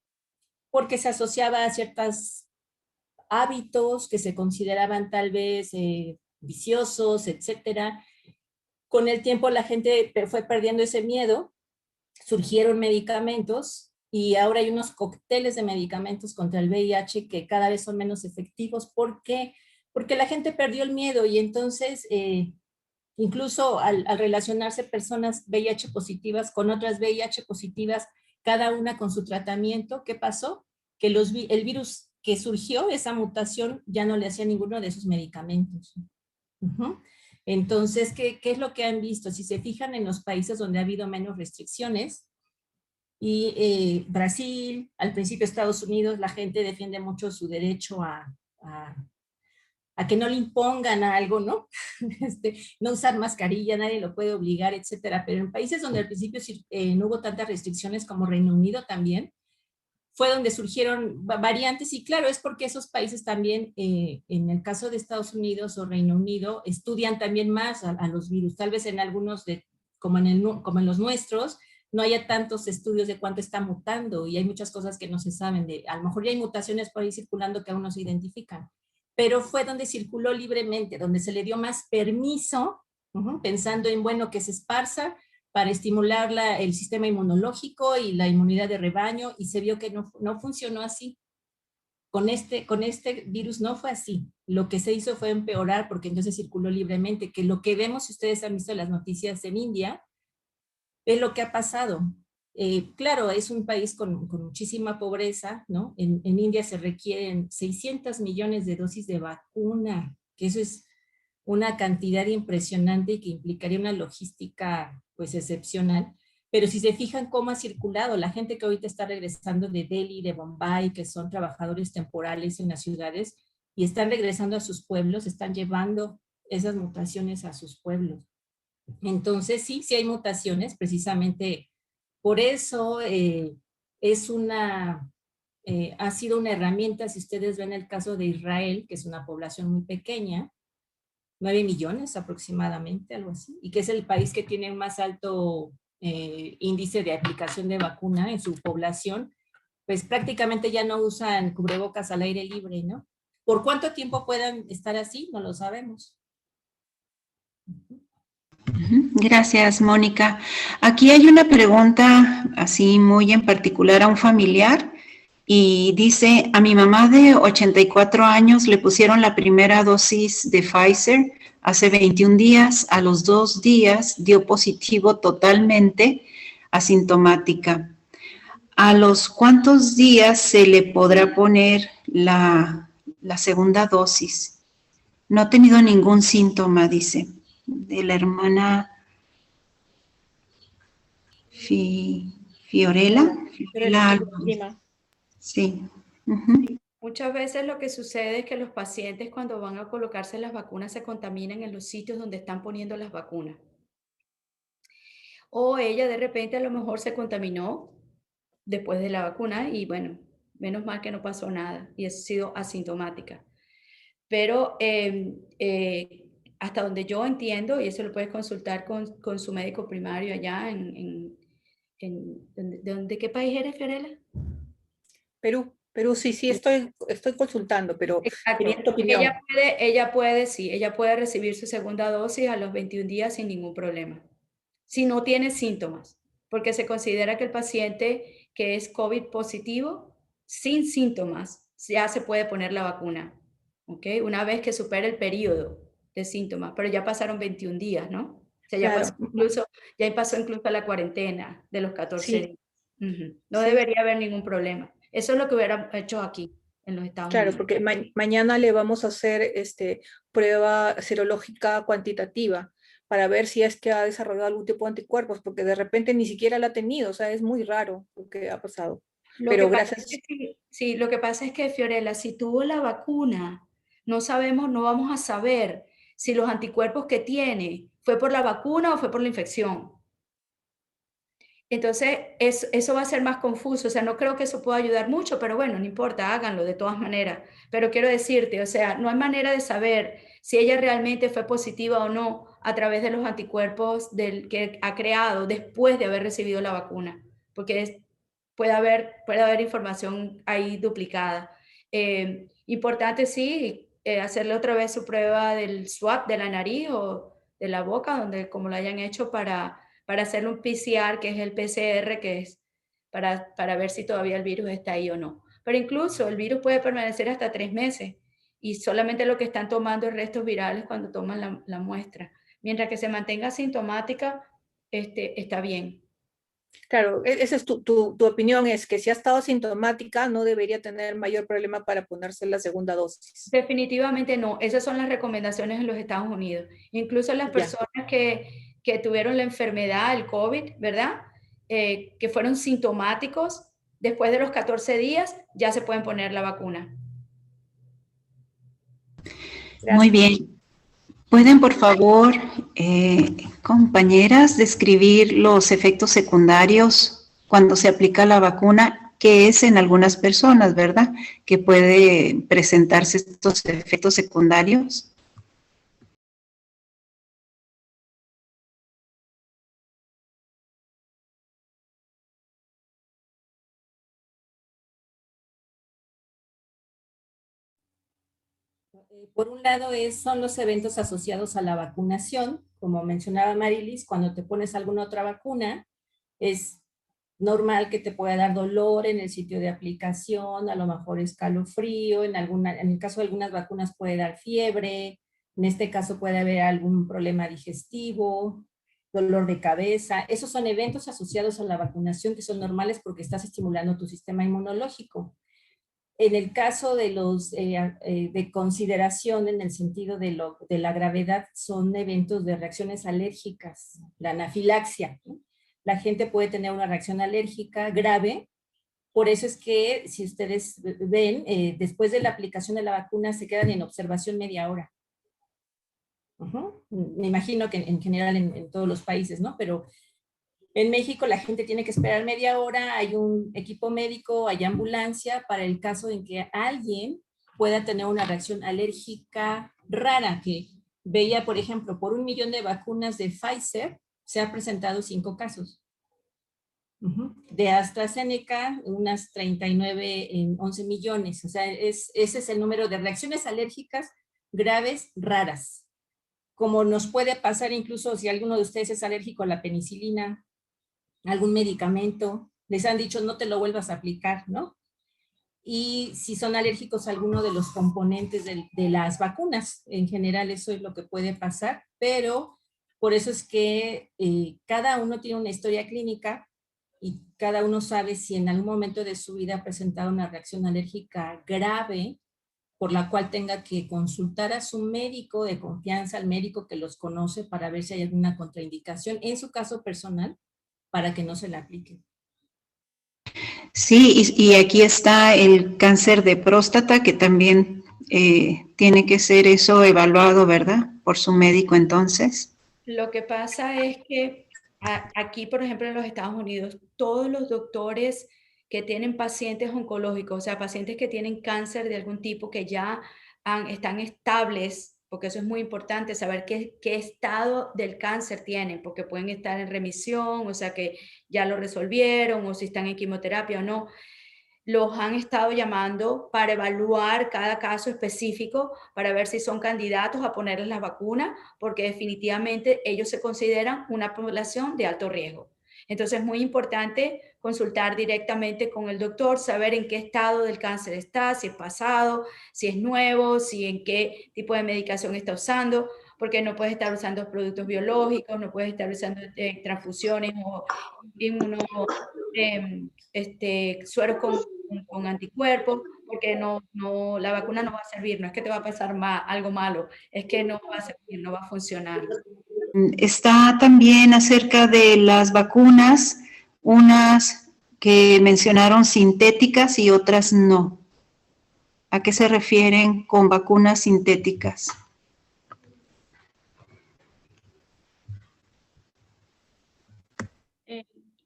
Porque se asociaba a ciertos hábitos que se consideraban tal vez viciosos, etcétera. Con el tiempo la gente fue perdiendo ese miedo, surgieron medicamentos y ahora hay unos cócteles de medicamentos contra el VIH que cada vez son menos efectivos. ¿Por qué? Porque la gente perdió el miedo y entonces incluso al relacionarse personas VIH positivas con otras VIH positivas, cada una con su tratamiento, ¿qué pasó? Que el virus que surgió, esa mutación, ya no le hacía ninguno de esos medicamentos. Entonces, ¿qué es lo que han visto? Si se fijan en los países donde ha habido menos restricciones, y Brasil, al principio Estados Unidos, la gente defiende mucho su derecho a que no le impongan algo, ¿no? No usar mascarilla, nadie lo puede obligar, etcétera. Pero en países donde al principio no hubo tantas restricciones como Reino Unido también, fue donde surgieron variantes y claro, es porque esos países también, en el caso de Estados Unidos o Reino Unido, estudian también más a los virus. Tal vez en algunos, como en los nuestros, no haya tantos estudios de cuánto está mutando y hay muchas cosas que no se saben. A lo mejor ya hay mutaciones por ahí circulando que aún no se identifican, pero fue donde circuló libremente, donde se le dio más permiso, pensando en, bueno, que se esparza para estimular el sistema inmunológico y la inmunidad de rebaño, y se vio que no funcionó así. Con este virus no fue así. Lo que se hizo fue empeorar porque entonces circuló libremente, que lo que vemos, si ustedes han visto las noticias en India, es lo que ha pasado. Claro, es un país con muchísima pobreza, ¿no? En India se requieren 600 millones de dosis de vacuna, que eso es una cantidad impresionante y que implicaría una logística pues excepcional. Pero si se fijan cómo ha circulado, la gente que ahorita está regresando de Delhi, de Bombay, que son trabajadores temporales en las ciudades y están regresando a sus pueblos, están llevando esas mutaciones a sus pueblos. Entonces sí hay mutaciones, precisamente por eso ha sido una herramienta. Si ustedes ven el caso de Israel, que es una población muy pequeña, 9 millones aproximadamente, algo así, y que es el país que tiene el más alto índice de aplicación de vacuna en su población, pues prácticamente ya no usan cubrebocas al aire libre, ¿no? ¿Por cuánto tiempo puedan estar así? No lo sabemos. Gracias, Mónica. Aquí hay una pregunta así muy en particular a un familiar y dice, a mi mamá de 84 años le pusieron la primera dosis de Pfizer hace 21 días, a los 2 días dio positivo totalmente asintomática. ¿A los cuántos días se le podrá poner la segunda dosis? No ha tenido ningún síntoma, dice, de la hermana Fiorella. Sí. Muchas veces lo que sucede es que los pacientes cuando van a colocarse las vacunas se contaminan en los sitios donde están poniendo las vacunas. O ella de repente a lo mejor se contaminó después de la vacuna y bueno, menos mal que no pasó nada y ha sido asintomática. Pero hasta donde yo entiendo, y eso lo puedes consultar con su médico primario allá en ¿De qué país eres, Fiorella? Perú, sí, estoy consultando, pero quería Exacto. tu opinión. Ella puede recibir su segunda dosis a los 21 días sin ningún problema, si no tiene síntomas, porque se considera que el paciente que es COVID positivo, sin síntomas, ya se puede poner la vacuna, ¿ok? Una vez que supere el periodo de síntomas, pero ya pasaron 21 días, ¿no? O sea, Claro, ya pasó incluso la cuarentena de los 14 sí, días. No sí, debería haber ningún problema. Eso es lo que hubiera hecho aquí, en los Estados claro, Unidos. porque mañana le vamos a hacer prueba serológica cuantitativa para ver si es que ha desarrollado algún tipo de anticuerpos, porque de repente ni siquiera la ha tenido, o sea, es muy raro lo que ha pasado. Lo que Pero pasa es gracias, que sí, lo que pasa es que, Fiorella, si tuvo la vacuna, no vamos a saber si los anticuerpos que tiene fue por la vacuna o fue por la infección. Entonces, eso va a ser más confuso, o sea, no creo que eso pueda ayudar mucho, pero bueno, no importa, háganlo de todas maneras. Pero quiero decirte, o sea, no hay manera de saber si ella realmente fue positiva o no a través de los anticuerpos que ha creado después de haber recibido la vacuna, porque puede haber información ahí duplicada. Importante, sí, hacerle otra vez su prueba del swab de la nariz o de la boca, donde como lo hayan hecho para hacerle un PCR, que es el PCR, que es para ver si todavía el virus está ahí o no. Pero incluso el virus puede permanecer hasta 3 meses y solamente lo que están tomando es restos virales cuando toman la muestra. Mientras que se mantenga asintomática, está bien. claro, esa es tu opinión, es que si ha estado sintomática no debería tener mayor problema para ponerse la segunda dosis. Definitivamente no. Esas son las recomendaciones en los Estados Unidos. Incluso las Ya. personas que tuvieron la enfermedad, el COVID, ¿verdad? Que fueron sintomáticos, después de los 14 días ya se pueden poner la vacuna. Muy bien. ¿Pueden, por favor, compañeras, describir los efectos secundarios cuando se aplica la vacuna, que es en algunas personas, ¿verdad? Que puede presentarse estos efectos secundarios. Por un lado son los eventos asociados a la vacunación, como mencionaba Marilis, cuando te pones alguna otra vacuna, es normal que te pueda dar dolor en el sitio de aplicación, a lo mejor escalofrío, en el caso de algunas vacunas puede dar fiebre, en este caso puede haber algún problema digestivo, dolor de cabeza. Esos son eventos asociados a la vacunación que son normales porque estás estimulando tu sistema inmunológico. En el caso de los de consideración en el sentido de la gravedad, son eventos de reacciones alérgicas, la anafilaxia, ¿no? La gente puede tener una reacción alérgica grave, por eso es que si ustedes ven, después de la aplicación de la vacuna se quedan en observación media hora. Me imagino que en general en todos los países, ¿no? Pero en México la gente tiene que esperar media hora, hay un equipo médico, hay ambulancia para el caso en que alguien pueda tener una reacción alérgica rara, que veía, por ejemplo, por 1 millón de vacunas de Pfizer, se han presentado 5 casos. De AstraZeneca, unas 39 en 11 millones. O sea, ese es el número de reacciones alérgicas graves raras. Como nos puede pasar incluso si alguno de ustedes es alérgico a la penicilina, algún medicamento, les han dicho no te lo vuelvas a aplicar, ¿no? Y si son alérgicos a alguno de los componentes de las vacunas, en general eso es lo que puede pasar, pero por eso es que cada uno tiene una historia clínica y cada uno sabe si en algún momento de su vida ha presentado una reacción alérgica grave por la cual tenga que consultar a su médico de confianza, al médico que los conoce para ver si hay alguna contraindicación en su caso personal para que no se la aplique. Sí, y aquí está el cáncer de próstata, que también tiene que ser eso evaluado, ¿verdad? Por su médico entonces. Lo que pasa es que aquí, por ejemplo, en los Estados Unidos, todos los doctores que tienen pacientes oncológicos, o sea, pacientes que tienen cáncer de algún tipo que ya están estables porque eso es muy importante, saber qué estado del cáncer tienen, porque pueden estar en remisión, o sea que ya lo resolvieron, o si están en quimioterapia o no. Los han estado llamando para evaluar cada caso específico, para ver si son candidatos a ponerles la vacuna, porque definitivamente ellos se consideran una población de alto riesgo. Entonces es muy importante consultar directamente con el doctor, saber en qué estado del cáncer está, si es pasado, si es nuevo, si en qué tipo de medicación está usando, porque no puedes estar usando productos biológicos, no puedes estar usando transfusiones o sueros con anticuerpos, porque la vacuna no va a servir, no es que te va a pasar algo malo, es que no va a servir, no va a funcionar. Está también acerca de las vacunas, unas que mencionaron sintéticas y otras no. ¿A qué se refieren con vacunas sintéticas?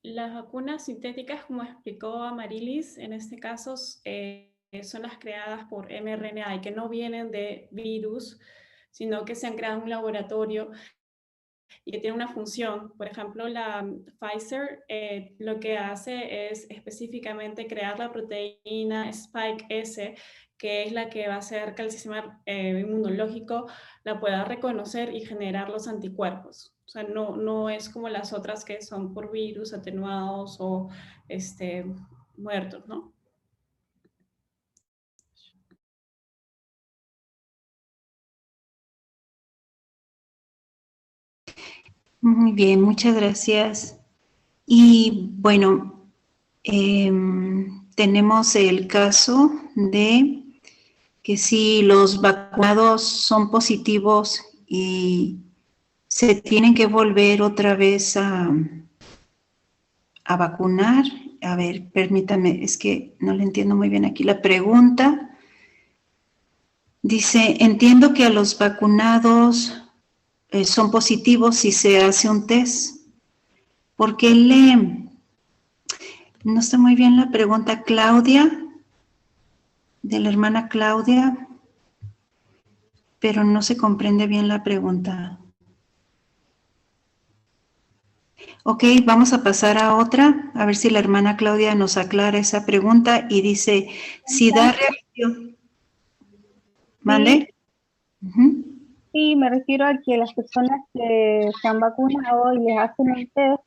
Las vacunas sintéticas, como explicó Amarilis, en este caso son las creadas por mRNA y que no vienen de virus, sino que se han creado en un laboratorio y que tiene una función. Por ejemplo, la Pfizer lo que hace es específicamente crear la proteína Spike S, que es la que va a hacer que el sistema inmunológico la pueda reconocer y generar los anticuerpos. O sea, no es como las otras que son por virus atenuados o muertos, ¿no? Muy bien, muchas gracias. Y bueno, tenemos el caso de que si los vacunados son positivos y se tienen que volver otra vez a vacunar. A ver, permítame, es que no le entiendo muy bien aquí la pregunta. Dice, entiendo que a los vacunados son positivos si se hace un test. ¿Por qué no está muy bien la pregunta, Claudia, de la hermana Claudia, pero no se comprende bien la pregunta. Ok, vamos a pasar a otra, a ver si la hermana Claudia nos aclara esa pregunta y dice, si da reacción. ¿Mande? Sí, me refiero a que las personas que se han vacunado y les hacen el test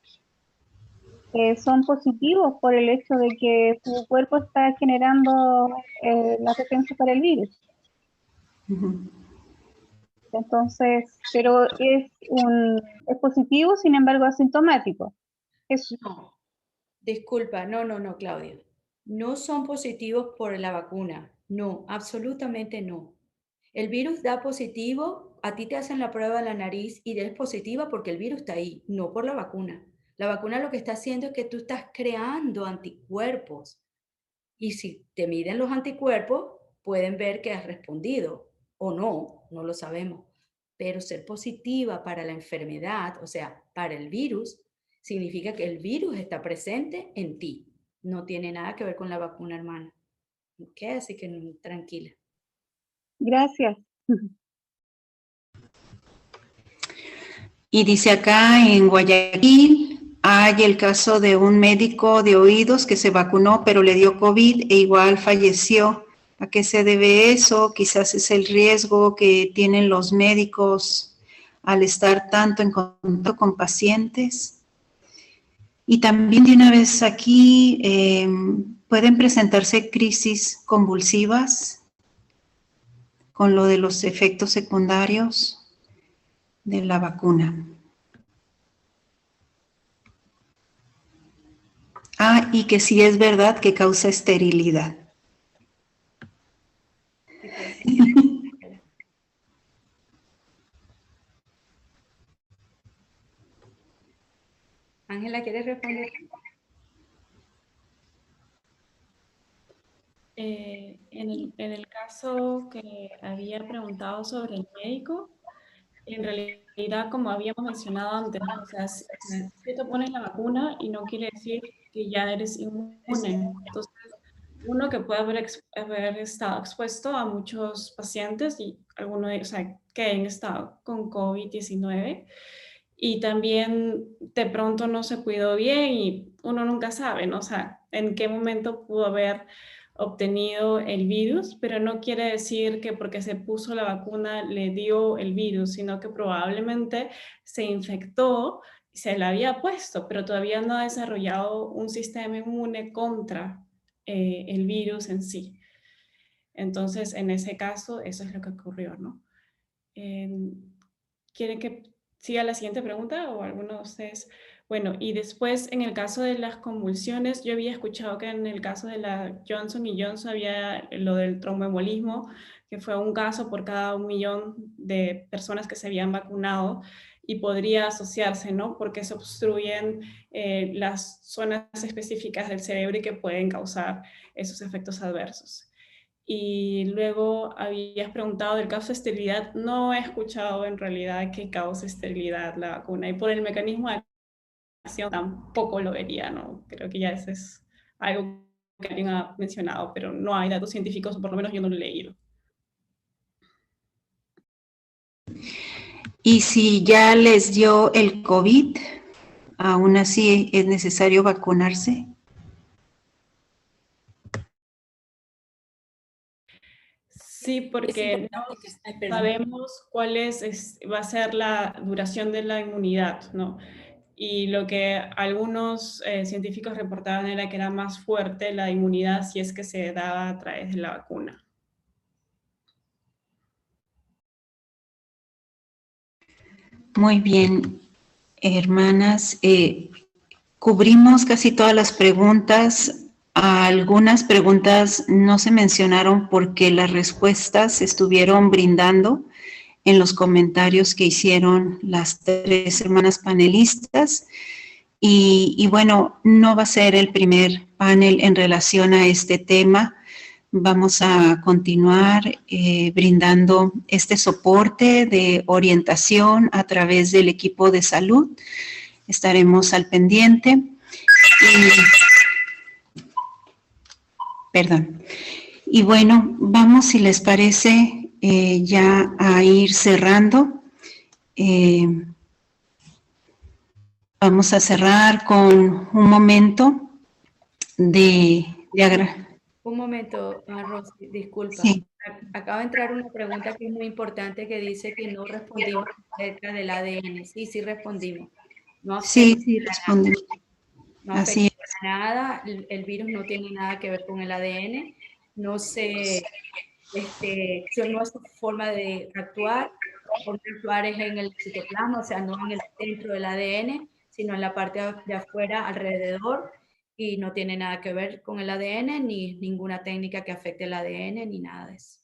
son positivos por el hecho de que su cuerpo está generando la defensa para el virus. Entonces, pero es positivo, sin embargo, asintomático. No, disculpa, no, Claudia. No son positivos por la vacuna. No, absolutamente no. El virus da positivo, a ti te hacen la prueba de la nariz y es positiva porque el virus está ahí, no por la vacuna. La vacuna lo que está haciendo es que tú estás creando anticuerpos. Y si te miden los anticuerpos, pueden ver que has respondido o no lo sabemos. Pero ser positiva para la enfermedad, o sea, para el virus, significa que el virus está presente en ti. No tiene nada que ver con la vacuna, hermana. ¿Ok? Así que tranquila. Gracias. Y dice acá en Guayaquil hay el caso de un médico de oídos que se vacunó pero le dio COVID e igual falleció. ¿A qué se debe eso? Quizás es el riesgo que tienen los médicos al estar tanto en contacto con pacientes. Y también de una vez aquí pueden presentarse crisis convulsivas con lo de los efectos secundarios de la vacuna. Ah, y que sí es verdad que causa esterilidad. Ángela, ¿quieres responder? En el caso que había preguntado sobre el médico, en realidad, como habíamos mencionado antes, ¿no? O sea, si te pones la vacuna y no quiere decir que ya eres inmune. Entonces, uno que puede haber estado expuesto a muchos pacientes y alguno de, o sea, que hayan estado con COVID-19 y también de pronto no se cuidó bien y uno nunca sabe, ¿no? O sea, en qué momento pudo haber obtenido el virus, pero no quiere decir que porque se puso la vacuna le dio el virus, sino que probablemente se infectó, se la había puesto, pero todavía no ha desarrollado un sistema inmune contra el virus en sí. Entonces, en ese caso, eso es lo que ocurrió, ¿no? ¿Quieren que siga la siguiente pregunta o alguno de ustedes? Bueno, y después en el caso de las convulsiones, yo había escuchado que en el caso de la Johnson y Johnson había lo del tromboembolismo, que fue un caso por cada 1 millón de personas que se habían vacunado y podría asociarse, ¿no? Porque se obstruyen las zonas específicas del cerebro y que pueden causar esos efectos adversos. Y luego habías preguntado del caso de esterilidad. No he escuchado en realidad que causa esterilidad la vacuna y por el mecanismo de acción tampoco lo vería, ¿no? Creo que ya eso es algo que alguien ha mencionado, pero no hay datos científicos, o por lo menos yo no lo he leído. Y si ya les dio el COVID, ¿aún así es necesario vacunarse? Sí, porque no sabemos cuál va a ser la duración de la inmunidad, ¿no? Y lo que algunos científicos reportaban era que era más fuerte la inmunidad si es que se daba a través de la vacuna. Muy bien, hermanas. Cubrimos casi todas las preguntas. Algunas preguntas no se mencionaron porque las respuestas se estuvieron brindando en los comentarios que hicieron las 3 hermanas panelistas. Y bueno, no va a ser el primer panel en relación a este tema. Vamos a continuar brindando este soporte de orientación a través del equipo de salud. Estaremos al pendiente. Y bueno, vamos, si les parece, ya a ir cerrando. Vamos a cerrar con un momento de Un momento, Rosy, disculpa. Sí. Acaba de entrar una pregunta que es muy importante que dice que no respondimos acerca del ADN. Sí, sí respondimos. No Sí, respondemos. No afecta nada, el virus no tiene nada que ver con el ADN, no es su forma de actuar, es en el citoplasma, o sea, no en el centro del ADN, sino en la parte de afuera, alrededor, y no tiene nada que ver con el ADN, ni ninguna técnica que afecte el ADN, ni nada de eso.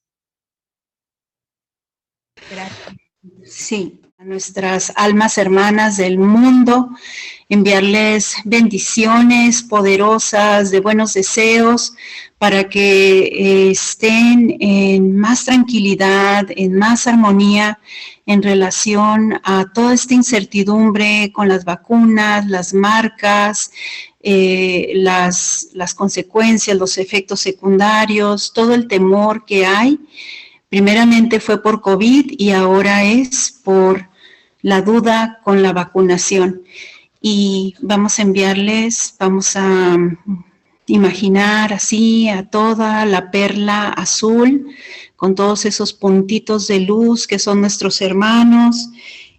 Gracias. Sí, a nuestras almas hermanas del mundo, enviarles bendiciones poderosas de buenos deseos para que estén en más tranquilidad, en más armonía en relación a toda esta incertidumbre con las vacunas, las marcas, las consecuencias, los efectos secundarios, todo el temor que hay. Primeramente fue por COVID y ahora es por la duda con la vacunación. Y vamos a enviarles, vamos a imaginar así a toda la perla azul, con todos esos puntitos de luz que son nuestros hermanos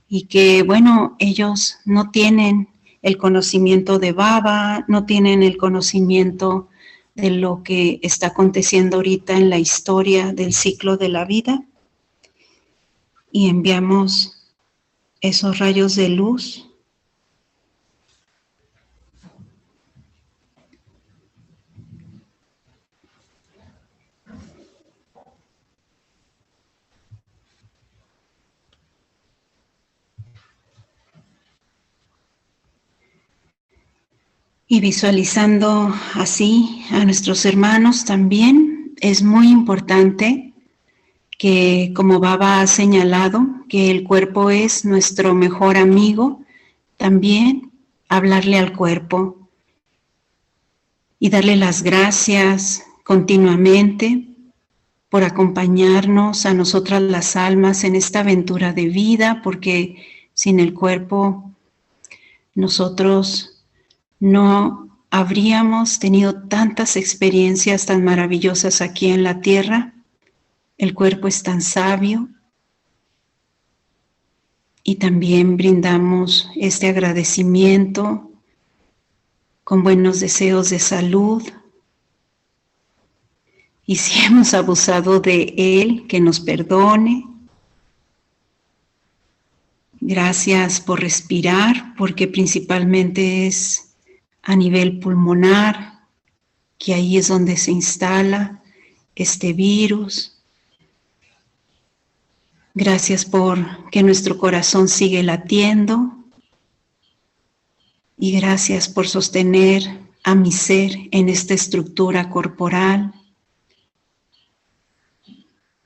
y que, bueno, ellos no tienen el conocimiento de Baba, no tienen el conocimiento de lo que está aconteciendo ahorita en la historia del ciclo de la vida, y enviamos esos rayos de luz y visualizando así a nuestros hermanos también. Es muy importante que, como Baba ha señalado, que el cuerpo es nuestro mejor amigo, también hablarle al cuerpo y darle las gracias continuamente por acompañarnos a nosotras las almas en esta aventura de vida, porque sin el cuerpo nosotros no habríamos tenido tantas experiencias tan maravillosas aquí en la tierra. El cuerpo es tan sabio. Y también brindamos este agradecimiento con buenos deseos de salud. Y si hemos abusado de él, que nos perdone. Gracias por respirar, porque principalmente es a nivel pulmonar, que ahí es donde se instala este virus. Gracias por que nuestro corazón sigue latiendo. Y gracias por sostener a mi ser en esta estructura corporal.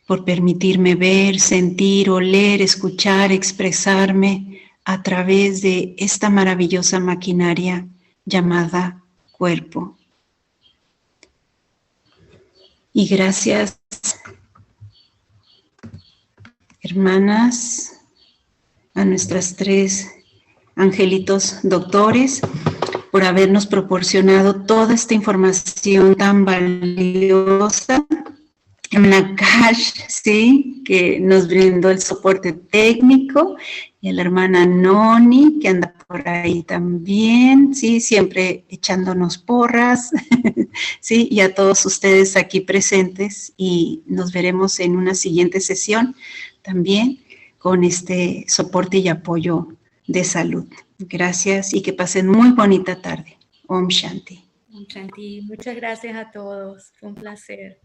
Por permitirme ver, sentir, oler, escuchar, expresarme a través de esta maravillosa maquinaria llamada cuerpo. Y gracias, hermanas, a nuestras 3 angelitos doctores, por habernos proporcionado toda esta información tan valiosa. Una Cash, sí, que nos brindó el soporte técnico, y a la hermana Noni, que anda por ahí también, sí, siempre echándonos porras, sí, y a todos ustedes aquí presentes, y nos veremos en una siguiente sesión también con este soporte y apoyo de salud. Gracias y que pasen muy bonita tarde. Om Shanti. Om Shanti. Muchas gracias a todos. Fue un placer.